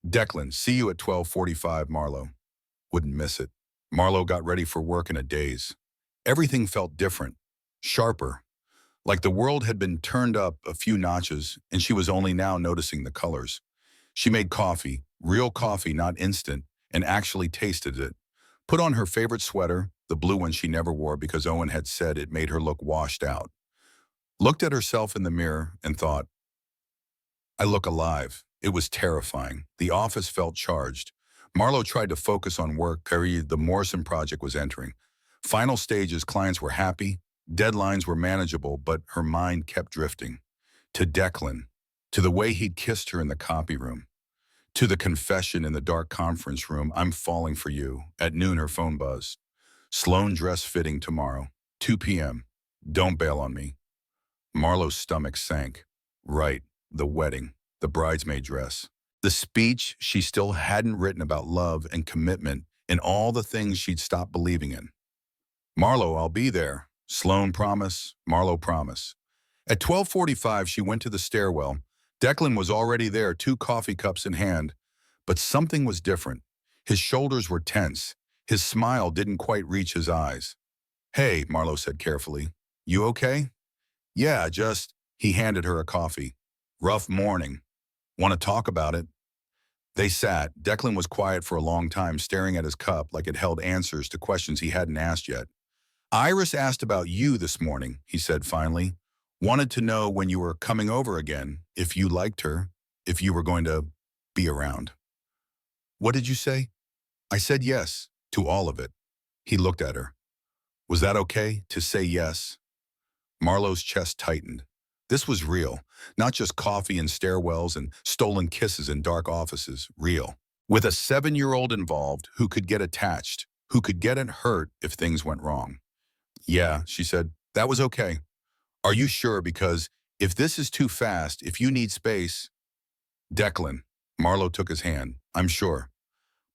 Declan, see you at 12:45, Marlowe. Wouldn't miss it. Marlowe got ready for work in a daze. Everything felt different, sharper, like the world had been turned up a few notches and she was only now noticing the colors. She made coffee, real coffee, not instant, and actually tasted it. Put on her favorite sweater, the blue one she never wore because Owen had said it made her look washed out. Looked at herself in the mirror and thought, I look alive. It was terrifying. The office felt charged. Marlowe tried to focus on work. The Morrison project was entering. Final stages, clients were happy. Deadlines were manageable, but her mind kept drifting. To Declan, to the way he'd kissed her in the copy room, to the confession in the dark conference room, I'm falling for you. At noon, her phone buzzed. Sloan dress fitting tomorrow, 2 p.m. Don't bail on me. Marlowe's stomach sank. Right, the wedding, the bridesmaid dress. The speech she still hadn't written about love and commitment and all the things she'd stopped believing in. Marlowe, I'll be there. Sloan promise, Marlowe promise. At 12:45, she went to the stairwell. Declan was already there, 2 coffee cups in hand. But something was different. His shoulders were tense. His smile didn't quite reach his eyes. Hey, Marlowe said carefully. You okay? Yeah, just, he handed her a coffee. Rough morning. Want to talk about it? They sat. Declan was quiet for a long time, staring at his cup like it held answers to questions he hadn't asked yet. Iris asked about you this morning, he said finally. Wanted to know when you were coming over again, if you liked her, if you were going to be around. What did you say? I said yes, to all of it. He looked at her. Was that okay, to say yes? Marlowe's chest tightened. This was real, not just coffee and stairwells and stolen kisses in dark offices, real. With a 7-year-old involved who could get attached, who could get hurt if things went wrong. Yeah, she said, that was okay. Are you sure? Because if this is too fast, if you need space. Declan, Marlowe took his hand, I'm sure.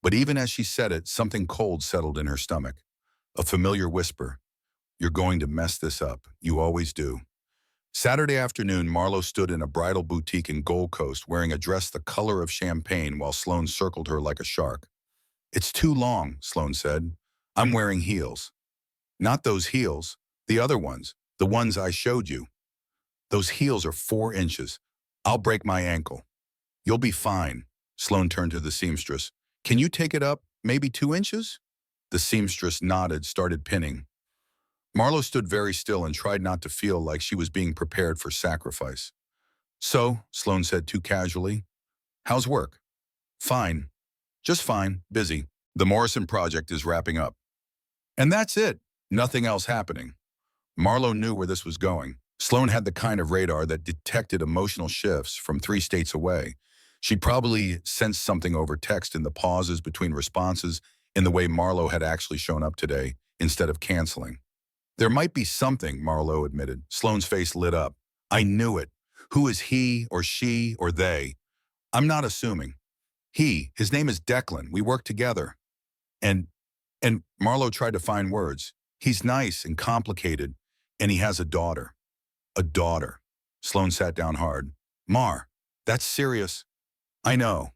But even as she said it, something cold settled in her stomach. A familiar whisper. You're going to mess this up. You always do. Saturday afternoon, Marlowe stood in a bridal boutique in Gold Coast wearing a dress the color of champagne while Sloan circled her like a shark. It's too long, Sloan said. I'm wearing heels. Not those heels, the other ones, the ones I showed you. Those heels are 4 inches. I'll break my ankle. You'll be fine. Sloan turned to the seamstress. Can you take it up, maybe 2 inches? The seamstress nodded, started pinning. Marlowe stood very still and tried not to feel like she was being prepared for sacrifice. So, Sloan said too casually, how's work? Fine. Just fine, busy. The Morrison project is wrapping up. And that's it. Nothing else happening. Marlowe knew where this was going. Sloan had the kind of radar that detected emotional shifts from 3 states away. She'd probably sensed something over text in the pauses between responses, in the way Marlowe had actually shown up today, instead of canceling. There might be something, Marlowe admitted. Sloan's face lit up. I knew it. Who is he or she or they? I'm not assuming. His name is Declan. We work together. And Marlowe tried to find words. He's nice and complicated, and he has a daughter. A daughter. Sloan sat down hard. Mar, that's serious. I know.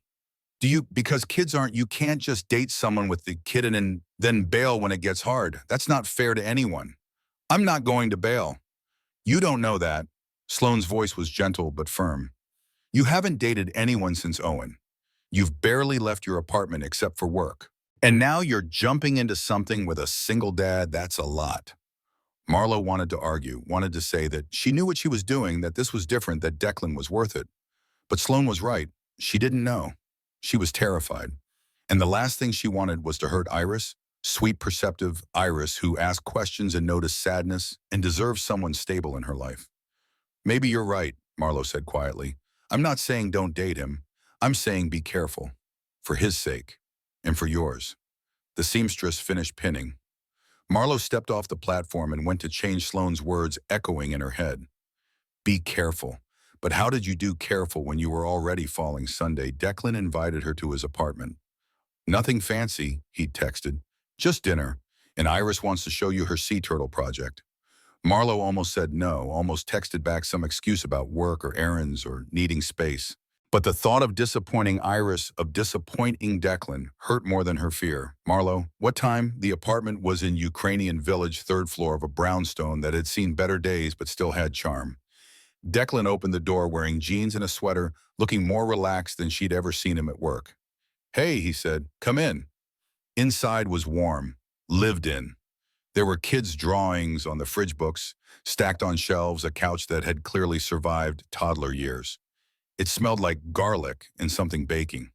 Because kids you can't just date someone with the kid and then bail when it gets hard. That's not fair to anyone. I'm not going to bail. You don't know that. Sloan's voice was gentle but firm. You haven't dated anyone since Owen. You've barely left your apartment except for work. And now you're jumping into something with a single dad. That's a lot. Marlowe wanted to argue, wanted to say that she knew what she was doing, that this was different, that Declan was worth it. But Sloan was right. She didn't know. She was terrified. And the last thing she wanted was to hurt Iris, sweet, perceptive Iris who asked questions and noticed sadness and deserves someone stable in her life. Maybe you're right, Marlowe said quietly. I'm not saying don't date him. I'm saying be careful. For his sake. And for yours. The seamstress finished pinning. Marlowe stepped off the platform and went to change Sloan's words echoing in her head. Be careful. But how did you do careful when you were already falling Sunday? Declan invited her to his apartment. Nothing fancy, he'd texted. Just dinner. And Iris wants to show you her sea turtle project. Marlowe almost said no, almost texted back some excuse about work or errands or needing space. But the thought of disappointing Declan, hurt more than her fear. Marlowe, what time? The apartment was in Ukrainian village, third floor of a brownstone that had seen better days but still had charm. Declan opened the door wearing jeans and a sweater, looking more relaxed than she'd ever seen him at work. Hey, he said, come in. Inside was warm, lived in. There were kids' drawings on the fridge books, stacked on shelves, a couch that had clearly survived toddler years. It smelled like garlic and something baking.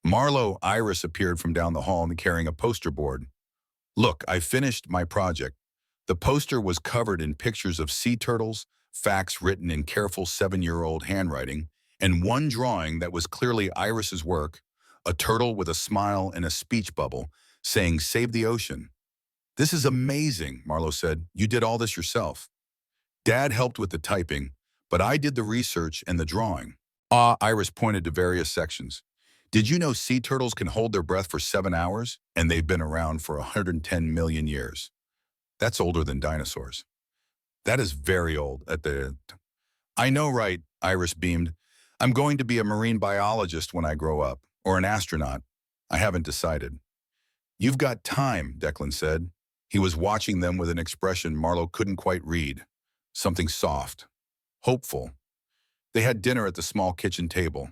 Marlowe Iris appeared from down the hall carrying a poster board. Look, I finished my project. The poster was covered in pictures of sea turtles, facts written in careful 7-year-old handwriting, and one drawing that was clearly Iris's work, a turtle with a smile and a speech bubble, saying, "Save the ocean." This is amazing, Marlowe said. You did all this yourself. Dad helped with the typing, but I did the research and the drawing. Iris pointed to various sections. Did you know sea turtles can hold their breath for 7 hours? And they've been around for 110 million years. That's older than dinosaurs. That is very old I know, right? Iris beamed. I'm going to be a marine biologist when I grow up, or an astronaut. I haven't decided. You've got time, Declan said. He was watching them with an expression Marlowe couldn't quite read. Something soft, hopeful. They had dinner at the small kitchen table.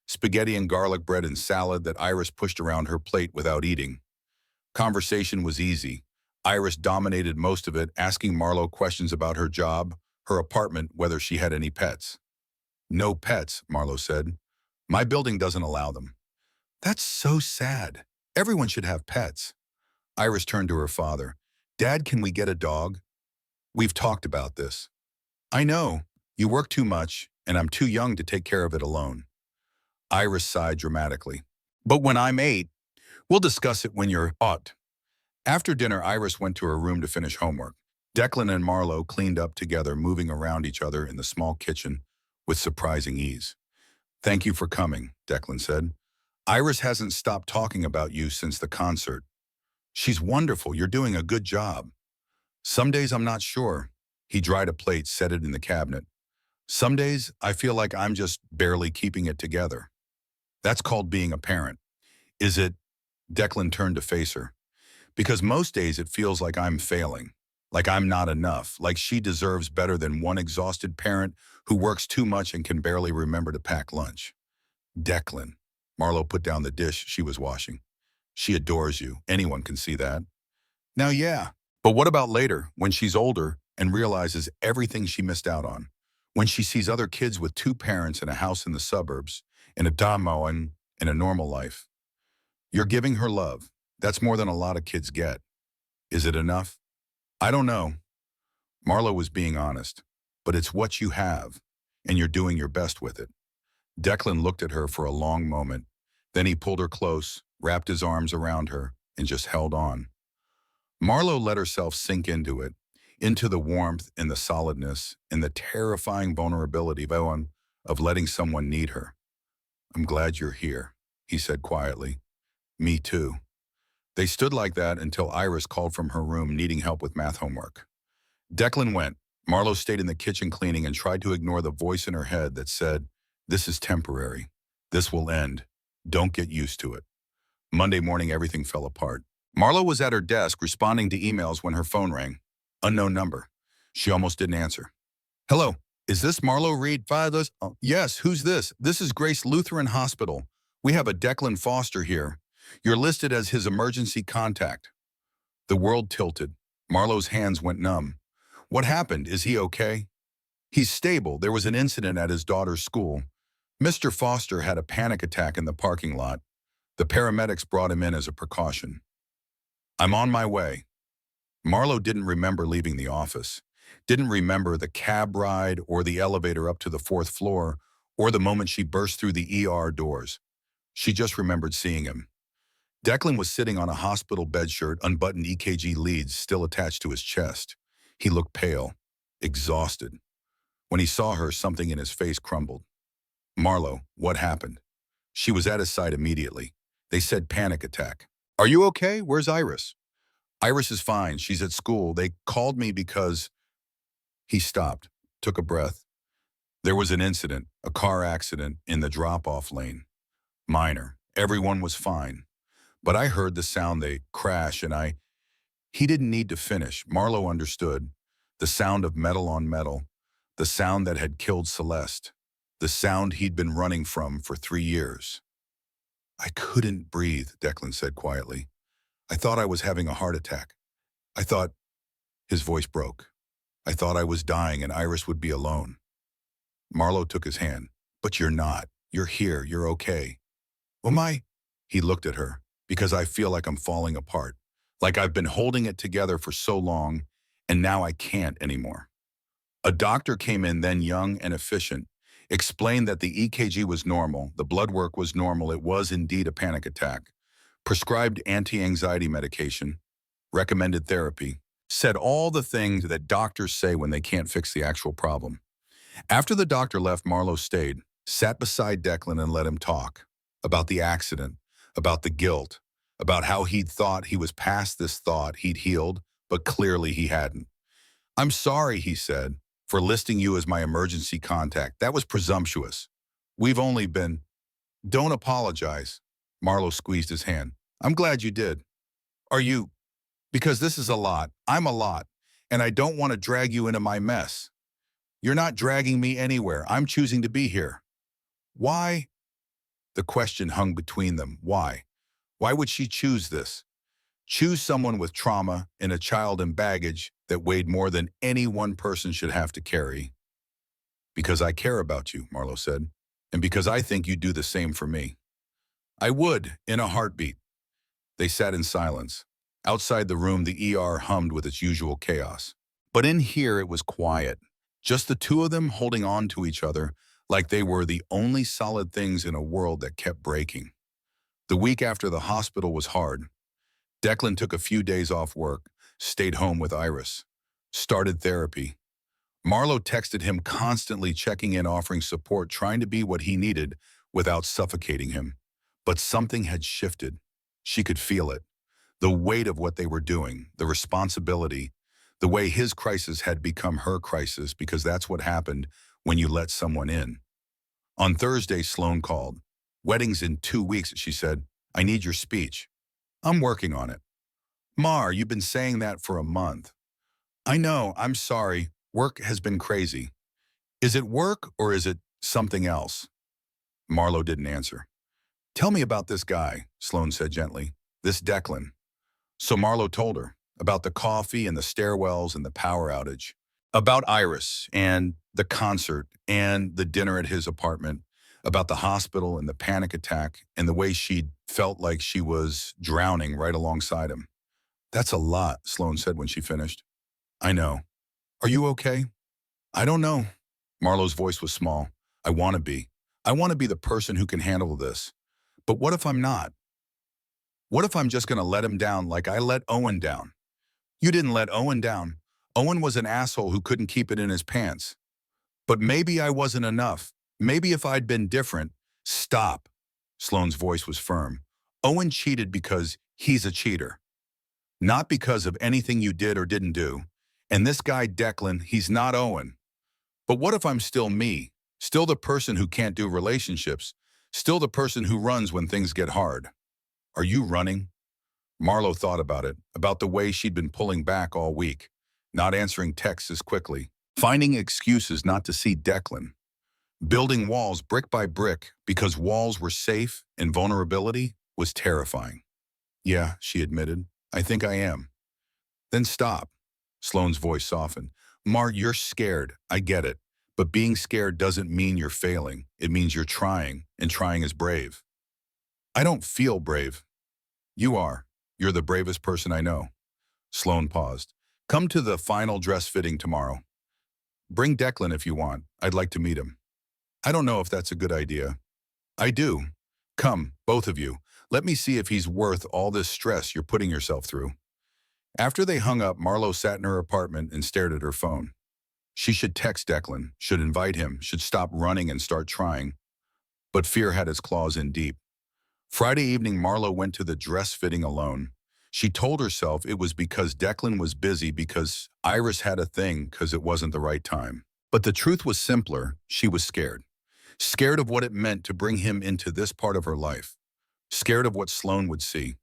Spaghetti and garlic bread and salad that Iris pushed around her plate without eating. Conversation was easy. Iris dominated most of it, asking Marlowe questions about her job, her apartment, whether she had any pets. No pets, Marlowe said. My building doesn't allow them. That's so sad. Everyone should have pets. Iris turned to her father. Dad, can we get a dog? We've talked about this. I know. You work too much, and I'm too young to take care of it alone. Iris sighed dramatically. But when I'm 8, we'll discuss it when you're 8. After dinner, Iris went to her room to finish homework. Declan and Marlowe cleaned up together, moving around each other in the small kitchen with surprising ease. Thank you for coming, Declan said. Iris hasn't stopped talking about you since the concert. She's wonderful. You're doing a good job. Some days I'm not sure. He dried a plate, set it in the cabinet. Some days I feel like I'm just barely keeping it together. That's called being a parent. Is it? Declan turned to face her. Because most days it feels like I'm failing, like I'm not enough, like she deserves better than one exhausted parent who works too much and can barely remember to pack lunch. Declan. Marlowe put down the dish she was washing. She adores you. Anyone can see that. Now, yeah. But what about later, when she's older and realizes everything she missed out on? When she sees other kids with 2 parents and a house in the suburbs, and a damo and a normal life. You're giving her love. That's more than a lot of kids get. Is it enough? I don't know. Marlowe was being honest. But it's what you have, and you're doing your best with it. Declan looked at her for a long moment. Then he pulled her close, wrapped his arms around her, and just held on. Marlowe let herself sink into it, into the warmth and the solidness and the terrifying vulnerability of letting someone need her. I'm glad you're here, he said quietly. Me too. They stood like that until Iris called from her room needing help with math homework. Declan went. Marlowe stayed in the kitchen cleaning and tried to ignore the voice in her head that said, "This is temporary. This will end. Don't get used to it." Monday morning, everything fell apart. Marlowe was at her desk responding to emails when her phone rang. Unknown number. She almost didn't answer. Hello, is this Marlowe Reid? Yes, who's this? This is Grace Lutheran Hospital. We have a Declan Foster here. You're listed as his emergency contact. The world tilted. Marlowe's hands went numb. What happened? Is he okay? He's stable. There was an incident at his daughter's school. Mr. Foster had a panic attack in the parking lot. The paramedics brought him in as a precaution. I'm on my way. Marlowe didn't remember leaving the office, didn't remember the cab ride or the elevator up to the 4th floor or the moment she burst through the ER doors. She just remembered seeing him. Declan was sitting on a hospital bedshirt, unbuttoned EKG leads still attached to his chest. He looked pale, exhausted. When he saw her, something in his face crumbled. Marlowe, what happened? She was at his side immediately. They said panic attack. Are you okay? Where's Iris? Iris is fine. She's at school. They called me because... He stopped, took a breath. There was an incident, a car accident in the drop-off lane. Minor. Everyone was fine. But I heard the sound they crash and He didn't need to finish. Marlowe understood. The sound of metal on metal. The sound that had killed Celeste. The sound he'd been running from for 3 years. I couldn't breathe, Declan said quietly. I thought I was having a heart attack. I thought, his voice broke. I thought I was dying and Iris would be alone. Marlowe took his hand. But you're not. You're here. You're okay. Am I? He looked at her. Because I feel like I'm falling apart. Like I've been holding it together for so long, and now I can't anymore. A doctor came in then, young and efficient, explained that the EKG was normal, the blood work was normal, it was indeed a panic attack, prescribed anti-anxiety medication, recommended therapy, said all the things that doctors say when they can't fix the actual problem. After the doctor left, Marlowe stayed, sat beside Declan and let him talk about the accident, about the guilt, about how he'd thought he was past this thought, he'd healed, but clearly he hadn't. I'm sorry, he said, for listing you as my emergency contact. That was presumptuous. We've only been... Don't apologize. Marlowe squeezed his hand. I'm glad you did. Are you... Because this is a lot. I'm a lot. And I don't want to drag you into my mess. You're not dragging me anywhere. I'm choosing to be here. Why? The question hung between them. Why? Why would she choose this? Choose someone with trauma and a child and baggage that weighed more than any one person should have to carry. Because I care about you, Marlowe said, and because I think you'd do the same for me. I would, in a heartbeat. They sat in silence. Outside the room, the ER hummed with its usual chaos. But in here, it was quiet. Just the two of them holding on to each other like they were the only solid things in a world that kept breaking. The week after the hospital was hard. Declan took a few days off work, stayed home with Iris, started therapy. Marlowe texted him constantly, checking in, offering support, trying to be what he needed without suffocating him. But something had shifted. She could feel it. The weight of what they were doing, the responsibility, the way his crisis had become her crisis, because that's what happened when you let someone in. On Thursday, Sloane called. Wedding's in 2 weeks, she said. I need your speech. I'm working on it. Mar, you've been saying that for a month. I know, I'm sorry. Work has been crazy. Is it work or is it something else? Marlowe didn't answer. Tell me about this guy, Sloane said gently. This Declan. So Marlowe told her about the coffee and the stairwells and the power outage, about Iris and the concert and the dinner at his apartment, about the hospital and the panic attack and the way she'd felt like she was drowning right alongside him. That's a lot, Sloane said when she finished. I know. Are you okay? I don't know. Marlowe's voice was small. I want to be. I want to be the person who can handle this. But what if I'm not? What if I'm just going to let him down like I let Owen down? You didn't let Owen down. Owen was an asshole who couldn't keep it in his pants. But maybe I wasn't enough. Maybe if I'd been different. Stop. Sloane's voice was firm. Owen cheated because he's a cheater. Not because of anything you did or didn't do. And this guy, Declan, he's not Owen. But what if I'm still me? Still the person who can't do relationships? Still the person who runs when things get hard? Are you running? Marlowe thought about it, about the way she'd been pulling back all week, not answering texts as quickly, finding excuses not to see Declan, building walls brick by brick because walls were safe and vulnerability was terrifying. Yeah, she admitted, I think I am. Then stop. Sloane's voice softened. Mar, you're scared. I get it. But being scared doesn't mean you're failing. It means you're trying, and trying is brave. I don't feel brave. You are. You're the bravest person I know. Sloane paused. Come to the final dress fitting tomorrow. Bring Declan if you want. I'd like to meet him. I don't know if that's a good idea. I do. Come, both of you. Let me see if he's worth all this stress you're putting yourself through. After they hung up, Marlowe sat in her apartment and stared at her phone. She should text Declan, should invite him, should stop running and start trying. But fear had its claws in deep. Friday evening, Marlowe went to the dress fitting alone. She told herself it was because Declan was busy, because Iris had a thing, because it wasn't the right time. But the truth was simpler. She was scared. Scared of what it meant to bring him into this part of her life. Scared of what Sloane would see.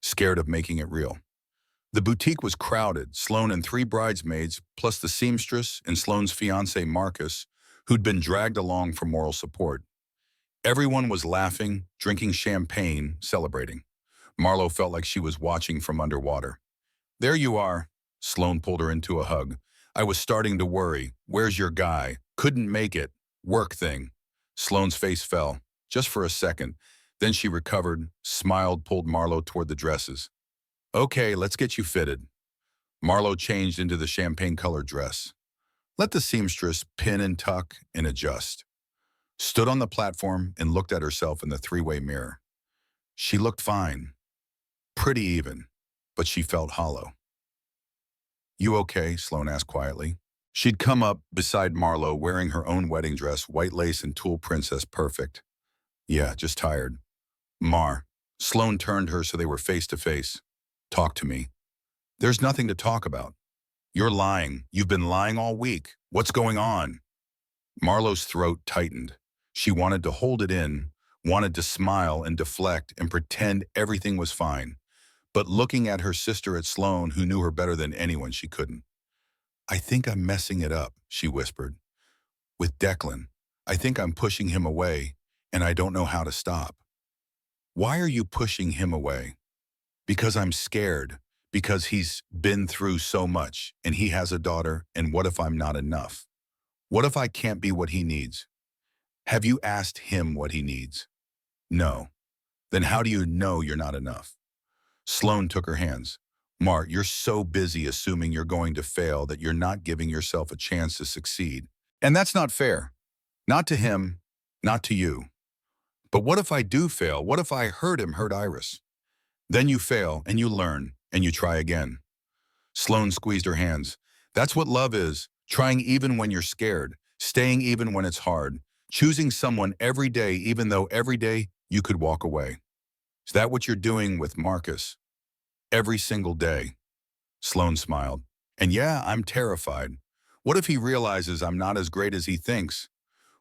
Scared of making it real. The boutique was crowded. Sloane and three bridesmaids, plus the seamstress and Sloane's fiancé Marcus, who'd been dragged along for moral support. Everyone was laughing, drinking champagne, celebrating. Marlowe felt like she was watching from underwater. "There you are." Sloane pulled her into a hug. "I was starting to worry. Where's your guy? Couldn't make it. Work thing." Sloane's face fell, just for a second. Then she recovered, smiled, pulled Marlowe toward the dresses. "Okay, let's get you fitted." Marlowe changed into the champagne-colored dress. Let the seamstress pin and tuck and adjust. Stood on the platform and looked at herself in the three-way mirror. She looked fine. Pretty even, but she felt hollow. "You okay?" Sloane asked quietly. She'd come up beside Marlowe wearing her own wedding dress, white lace and tulle princess perfect. "Yeah, just tired." Sloane turned her so they were face to face. "Talk to me." "There's nothing to talk about." "You're lying. You've been lying all week. What's going on?" Marlowe's throat tightened. She wanted to hold it in, wanted to smile and deflect and pretend everything was fine. But looking at her sister at Sloane, who knew her better than anyone, she couldn't. "I think I'm messing it up," she whispered. "With Declan. I think I'm pushing him away, and I don't know how to stop." "Why are you pushing him away?" "Because I'm scared. Because he's been through so much, and he has a daughter, and what if I'm not enough? What if I can't be what he needs?" "Have you asked him what he needs?" "No." "Then how do you know you're not enough?" Sloane took her hands. You're so busy assuming you're going to fail that you're not giving yourself a chance to succeed. And that's not fair. Not to him, not to you. But what if I do fail? What if I hurt him, hurt Iris?" "Then you fail, and you learn, and you try again." Sloane squeezed her hands. "That's what love is, trying even when you're scared, staying even when it's hard, choosing someone every day even though every day you could walk away. Is that what you're doing with Marcus? Every single day?" Sloane smiled. "And yeah, I'm terrified. What if he realizes I'm not as great as he thinks?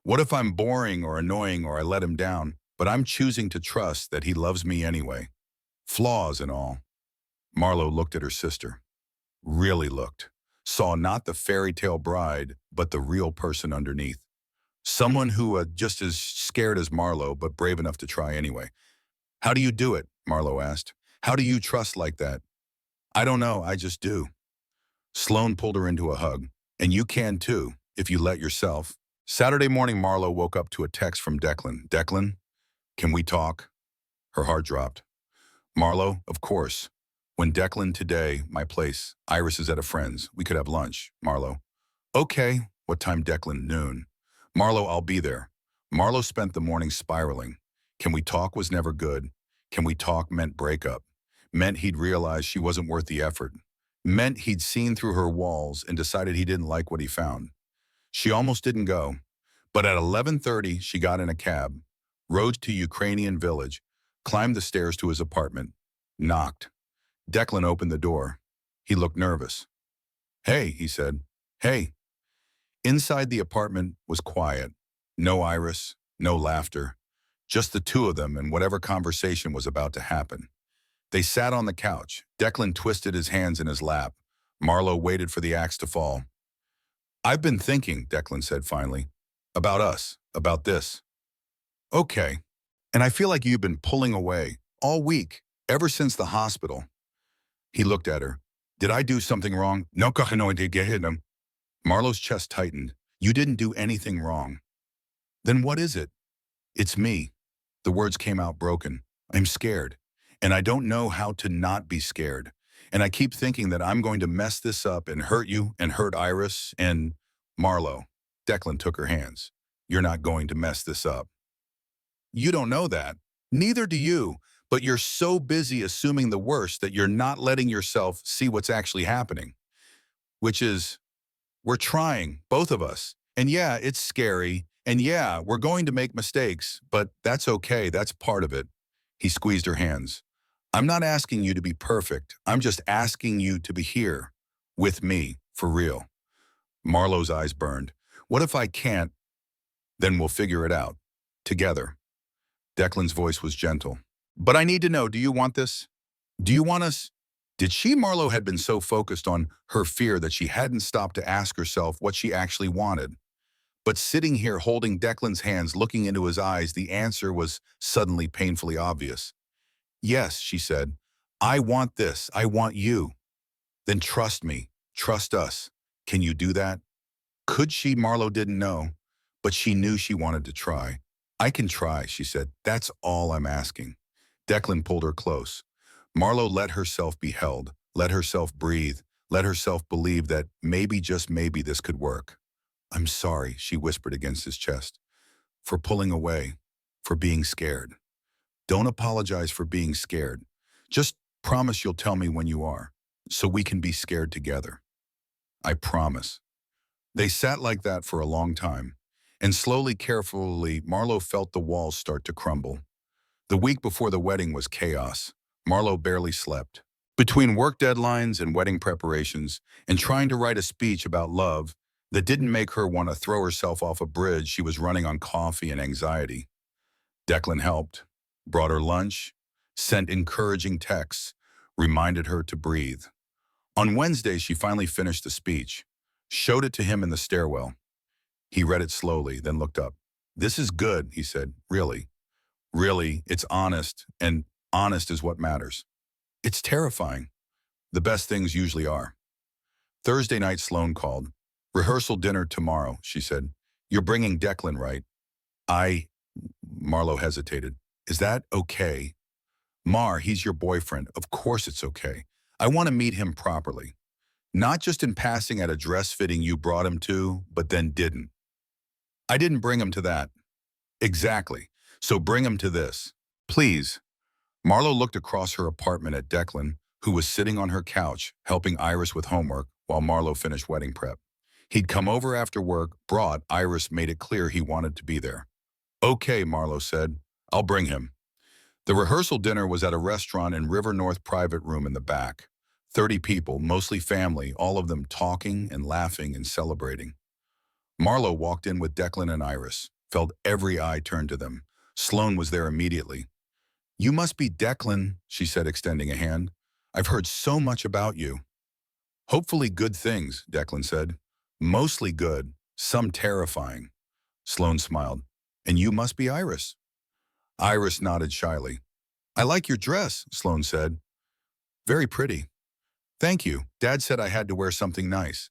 What if I'm boring or annoying or I let him down, but I'm choosing to trust that he loves me anyway? Flaws and all." Marlowe looked at her sister. Really looked. Saw not the fairy tale bride, but the real person underneath. Someone who just as scared as Marlowe, but brave enough to try anyway. "How do you do it?" Marlowe asked. "How do you trust like that?" "I don't know, I just do." Sloane pulled her into a hug. "And you can too, if you let yourself." Saturday morning, Marlowe woke up to a text from Declan. "Declan, can we talk?" Her heart dropped. "Marlowe, of course. When Declan today, my place. Iris is at a friend's. We could have lunch." Marlowe. "Okay." "What time, Declan?" "Noon." "Marlowe, I'll be there." Marlowe spent the morning spiraling. Can we talk was never good. Can we talk meant breakup. Meant he'd realized she wasn't worth the effort. Meant he'd seen through her walls and decided he didn't like what he found. She almost didn't go. But at 11:30, she got in a cab, rode to Ukrainian Village, climbed the stairs to his apartment, knocked. Declan opened the door. He looked nervous. "Hey," he said. "Hey." Inside the apartment was quiet. No Iris, no laughter. Just the two of them and whatever conversation was about to happen. They sat on the couch. Declan twisted his hands in his lap. Marlowe waited for the axe to fall. "I've been thinking," Declan said finally, "about us, about this." "Okay. And I feel like you've been pulling away all week, ever since the hospital." He looked at her. "Did I do something wrong?" "No, no, I did get him." Marlowe's chest tightened. "You didn't do anything wrong." "Then what is it?" "It's me." The words came out broken. "I'm scared. And I don't know how to not be scared. And I keep thinking that I'm going to mess this up and hurt you and hurt Iris and Marlowe." Declan took her hands. "You're not going to mess this up." "You don't know that. Neither do you. But you're so busy assuming the worst that you're not letting yourself see what's actually happening. Which is, we're trying, both of us. And yeah, it's scary. And yeah, we're going to make mistakes. But that's okay. That's part of it." He squeezed her hands. "I'm not asking you to be perfect. I'm just asking you to be here. With me. For real." Marlowe's eyes burned. What if I can't? Then we'll figure it out. Together. Declan's voice was gentle. But I need to know, do you want this? Do you want us? Marlowe had been so focused on her fear that she hadn't stopped to ask herself what she actually wanted. But sitting here holding Declan's hands, looking into his eyes, the answer was suddenly painfully obvious. Yes, she said. I want this. I want you. Then trust me. Trust us. Can you do that? Could she? Marlowe didn't know, but she knew she wanted to try. I can try, she said. That's all I'm asking. Declan pulled her close. Marlowe let herself be held, let herself breathe, let herself believe that maybe, just maybe, this could work. I'm sorry, she whispered against his chest, for pulling away, for being scared. Don't apologize for being scared. Just promise you'll tell me when you are, so we can be scared together. I promise. They sat like that for a long time, and slowly, carefully, Marlowe felt the walls start to crumble. The week before the wedding was chaos. Marlowe barely slept. Between work deadlines and wedding preparations, and trying to write a speech about love that didn't make her want to throw herself off a bridge, she was running on coffee and anxiety. Declan helped, brought her lunch, sent encouraging texts, reminded her to breathe. On Wednesday, she finally finished the speech, showed it to him in the stairwell. He read it slowly, then looked up. This is good, he said. Really. Really, it's honest, and honest is what matters. It's terrifying. The best things usually are. Thursday night, Sloane called. Rehearsal dinner tomorrow, she said. You're bringing Declan, right? Marlowe hesitated. Is that okay? He's your boyfriend. Of course it's okay. I want to meet him properly. Not just in passing at a dress fitting you brought him to, but then didn't. I didn't bring him to that. Exactly. So bring him to this. Please. Marlowe looked across her apartment at Declan, who was sitting on her couch, helping Iris with homework while Marlowe finished wedding prep. He'd come over after work, brought Iris, made it clear he wanted to be there. Okay, Marlowe said. I'll bring him. The rehearsal dinner was at a restaurant in River North private room in the back. 30 people, mostly family, all of them talking and laughing and celebrating. Marlowe walked in with Declan and Iris, felt every eye turn to them. Sloane was there immediately. You must be Declan, she said, extending a hand. I've heard so much about you. Hopefully good things, Declan said. Mostly good, some terrifying. Sloane smiled. And you must be Iris. Iris nodded shyly. I like your dress, Sloane said. Very pretty. Thank you. Dad said I had to wear something nice.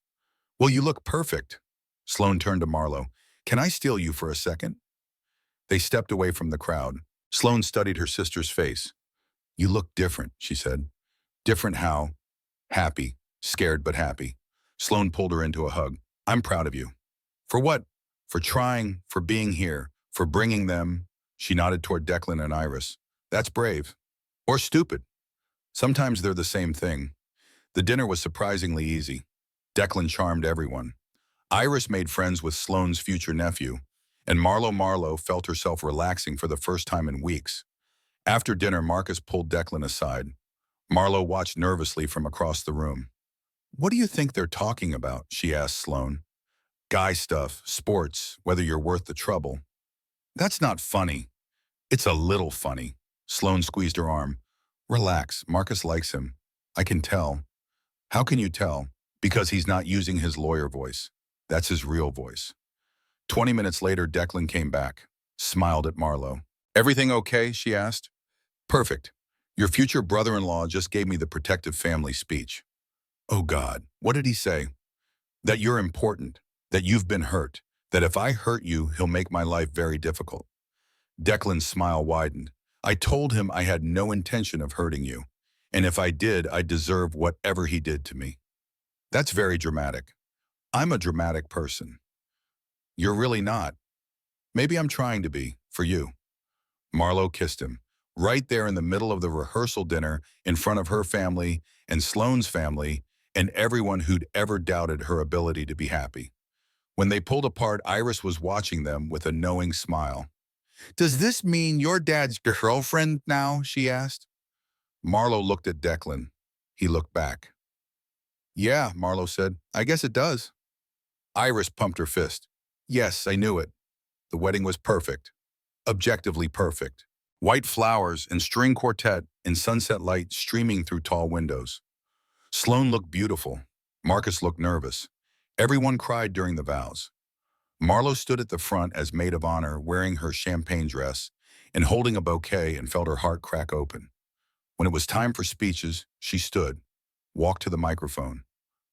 Well, you look perfect. Sloane turned to Marlowe. Can I steal you for a second? They stepped away from the crowd. Sloane studied her sister's face. You look different, she said. Different how? Happy. Scared but happy. Sloane pulled her into a hug. I'm proud of you. For what? For trying, for being here, for bringing them. She nodded toward Declan and Iris. That's brave. Or stupid. Sometimes they're the same thing. The dinner was surprisingly easy. Declan charmed everyone. Iris made friends with Sloane's future nephew, and Marlowe felt herself relaxing for the first time in weeks. After dinner, Marcus pulled Declan aside. Marlowe watched nervously from across the room. What do you think they're talking about? She asked Sloane. Guy stuff, sports, whether you're worth the trouble. That's not funny. It's a little funny. Sloane squeezed her arm. Relax, Marcus likes him. I can tell. How can you tell? Because he's not using his lawyer voice. That's his real voice. 20 minutes later, Declan came back, smiled at Marlowe. Everything okay? She asked. Perfect. Your future brother-in-law just gave me the protective family speech. Oh God, what did he say? That you're important, that you've been hurt, that if I hurt you, he'll make my life very difficult. Declan's smile widened. I told him I had no intention of hurting you, and if I did, I deserve whatever he did to me. That's very dramatic. I'm a dramatic person. You're really not. Maybe I'm trying to be, for you. Marlowe kissed him, right there in the middle of the rehearsal dinner, in front of her family and Sloane's family and everyone who'd ever doubted her ability to be happy. When they pulled apart, Iris was watching them with a knowing smile. Does this mean your dad's girlfriend now? She asked. Marlowe looked at Declan. He looked back. Yeah, Marlowe said. I guess it does. Iris pumped her fist. Yes, I knew it. The wedding was perfect. Objectively perfect. White flowers and string quartet in sunset light streaming through tall windows. Sloane looked beautiful. Marcus looked nervous. Everyone cried during the vows. Marlowe stood at the front as maid of honor, wearing her champagne dress and holding a bouquet, and felt her heart crack open. When it was time for speeches, she stood, walked to the microphone,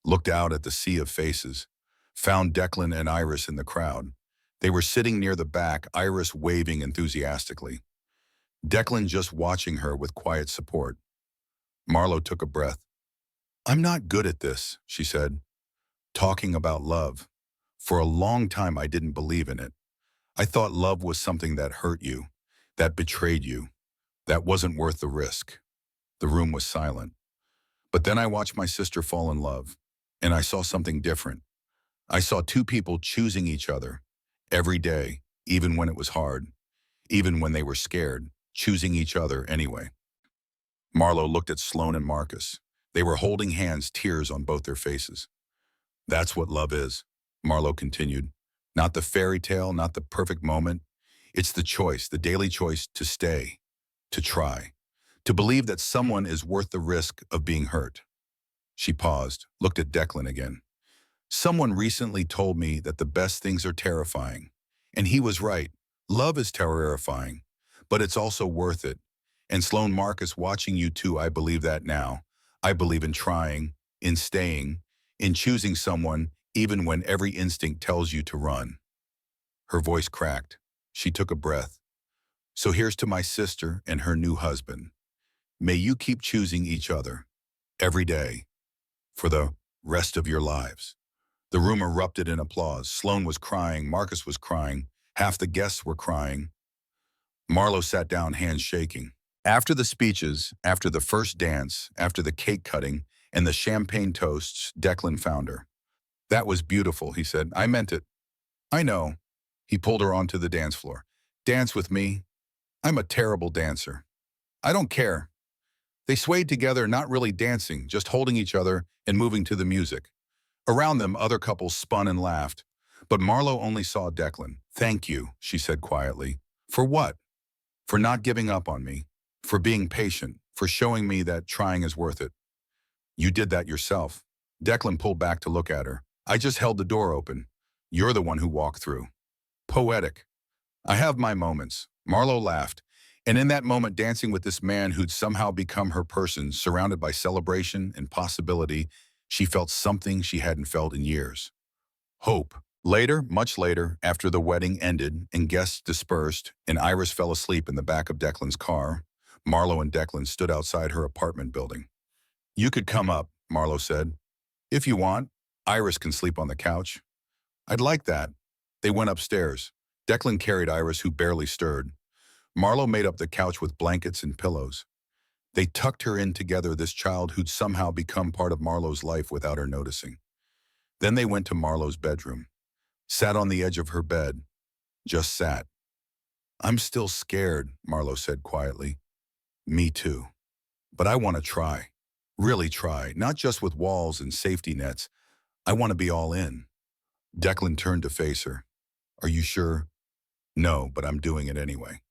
looked out at the sea of faces, found Declan and Iris in the crowd. They were sitting near the back, Iris waving enthusiastically. Declan just watching her with quiet support. Marlowe took a breath. "I'm not good at this," she said, "talking about love. For a long time I didn't believe in it. I thought love was something that hurt you, that betrayed you, that wasn't worth the risk." The room was silent. But then I watched my sister fall in love, and I saw something different. I saw two people choosing each other every day, even when it was hard, even when they were scared, choosing each other anyway. Marlowe looked at Sloane and Marcus. They were holding hands, tears on both their faces. "That's what love is," Marlowe continued. "Not the fairy tale, not the perfect moment. It's the choice, the daily choice to stay, to try, to believe that someone is worth the risk of being hurt." She paused, looked at Declan again. "Someone recently told me that the best things are terrifying. And he was right. Love is terrifying, but it's also worth it. And Sloane, Marcus, watching you two, I believe that now. I believe in trying, in staying, in choosing someone even when every instinct tells you to run." Her voice cracked. She took a breath. "So here's to my sister and her new husband. May you keep choosing each other, every day, for the rest of your lives." The room erupted in applause. Sloane was crying, Marcus was crying, half the guests were crying. Marlowe sat down, hands shaking. After the speeches, after the first dance, after the cake cutting, and the champagne toasts, Declan found her. "That was beautiful," he said. "I meant it." "I know." He pulled her onto the dance floor. "Dance with me. I'm a terrible dancer." "I don't care." They swayed together, not really dancing, just holding each other and moving to the music. Around them, other couples spun and laughed. But Marlowe only saw Declan. "Thank you," she said quietly. "For what?" "For not giving up on me. For being patient. For showing me that trying is worth it." "You did that yourself." Declan pulled back to look at her. "I just held the door open. You're the one who walked through." "Poetic." "I have my moments." Marlowe laughed. And in that moment, dancing with this man who'd somehow become her person, surrounded by celebration and possibility, she felt something she hadn't felt in years. Hope. Later, much later, after the wedding ended and guests dispersed and Iris fell asleep in the back of Declan's car, Marlowe and Declan stood outside her apartment building. "You could come up," Marlowe said. "If you want. Iris can sleep on the couch." "I'd like that." They went upstairs. Declan carried Iris, who barely stirred. Marlowe made up the couch with blankets and pillows. They tucked her in together, this child who'd somehow become part of Marlowe's life without her noticing. Then they went to Marlowe's bedroom, sat on the edge of her bed, just sat. "I'm still scared," Marlowe said quietly. "Me too. But I want to try. Really try, not just with walls and safety nets. I want to be all in." Declan turned to face her. "Are you sure?" "No, but I'm doing it anyway."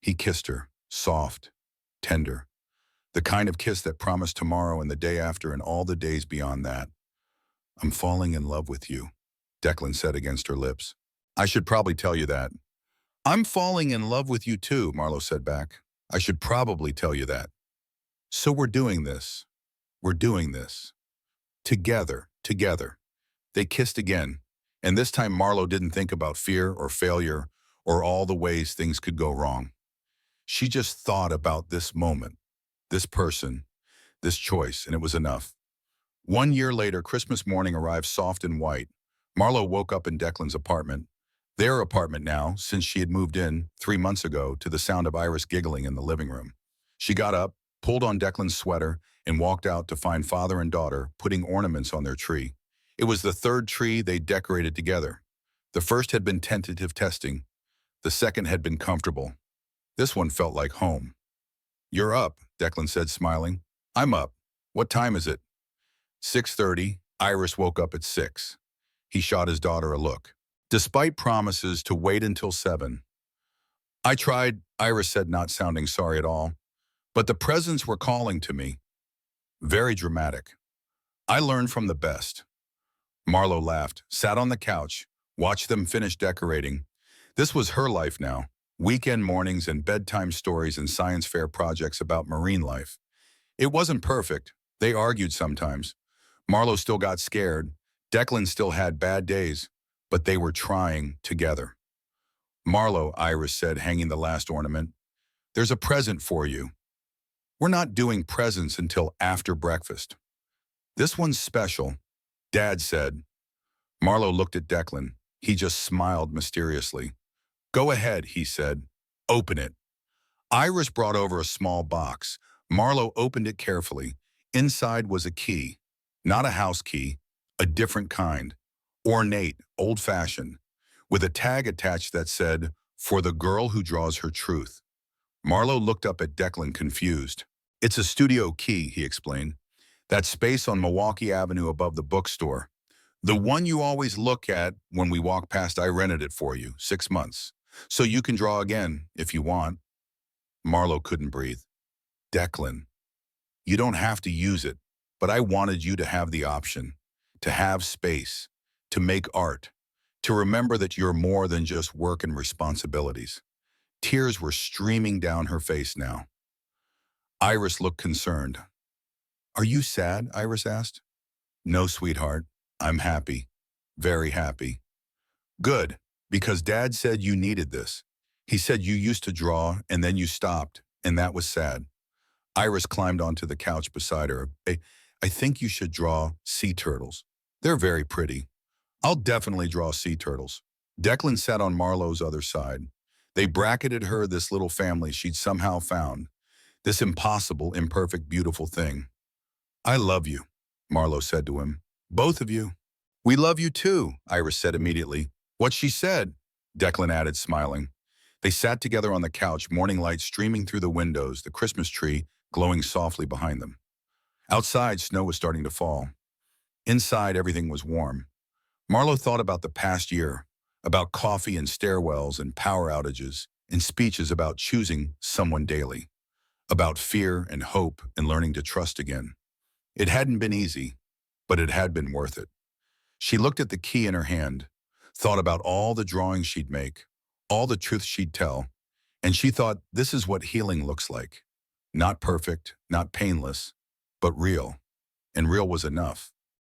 He kissed her, soft, tender. The kind of kiss that promised tomorrow and the day after and all the days beyond that. "I'm falling in love with you," Declan said against her lips. "I should probably tell you that." "I'm falling in love with you too," Marlowe said back. "I should probably tell you that." "So we're doing this. We're doing this. Together, together." They kissed again, and this time Marlowe didn't think about fear or failure or all the ways things could go wrong. She just thought about this moment, this person, this choice, and it was enough. 1 year later, Christmas morning arrived soft and white. Marlowe woke up in Declan's apartment, their apartment now, since she had moved in 3 months ago, to the sound of Iris giggling in the living room. She got up, pulled on Declan's sweater, and walked out to find father and daughter putting ornaments on their tree. It was the third tree they decorated together. The first had been tentative testing. The second had been comfortable. This one felt like home. "You're up," Declan said, smiling. "I'm up. What time is it?" 6:30. Iris woke up at 6. He shot his daughter a look. despite promises to wait until 7. I tried, Iris said, not sounding sorry at all, but the presents were calling to me. Very dramatic. I learned from the best. Marlowe laughed, sat on the couch, watched them finish decorating. This was her life now. Weekend mornings and bedtime stories and science fair projects about marine life. It wasn't perfect. They argued sometimes. Marlowe still got scared. Declan still had bad days, but they were trying together. Marlowe, Iris said, hanging the last ornament, there's a present for you. We're not doing presents until after breakfast. This one's special, Dad said. Marlowe looked at Declan. He just smiled mysteriously. Go ahead, he said. Open it. Iris brought over a small box. Marlowe opened it carefully. Inside was a key. Not a house key, a different kind. Ornate, old-fashioned, with a tag attached that said, "For the girl who draws her truth." Marlowe looked up at Declan, confused. It's a studio key, he explained. That space on Milwaukee Avenue above the bookstore. The one you always look at when we walk past. I rented it for you, 6 months. So you can draw again, if you want. Marlowe couldn't breathe. Declan, you don't have to use it, but I wanted you to have the option, to have space, to make art, to remember that you're more than just work and responsibilities. Tears were streaming down her face now. Iris looked concerned. Are you sad? Iris asked. No, sweetheart. I'm happy. Very happy. Good, because Dad said you needed this. He said you used to draw and then you stopped, and that was sad. Iris climbed onto the couch beside her. I think you should draw sea turtles. They're very pretty. I'll definitely draw sea turtles. Declan sat on Marlowe's other side. They bracketed her this little family she'd somehow found. This impossible, imperfect, beautiful thing. I love you, Marlowe said to him. Both of you. We love you too, Iris said immediately. What she said, Declan added, smiling. They sat together on the couch, morning light streaming through the windows, the Christmas tree glowing softly behind them. Outside, snow was starting to fall. Inside, everything was warm. Marlowe thought about the past year, about coffee and stairwells and power outages and speeches about choosing someone daily, about fear and hope and learning to trust again. It hadn't been easy, but it had been worth it. She looked at the key in her hand, thought about all the drawings she'd make, all the truth she'd tell, and she thought, this is what healing looks like. Not perfect, not painless, but real. And real was enough.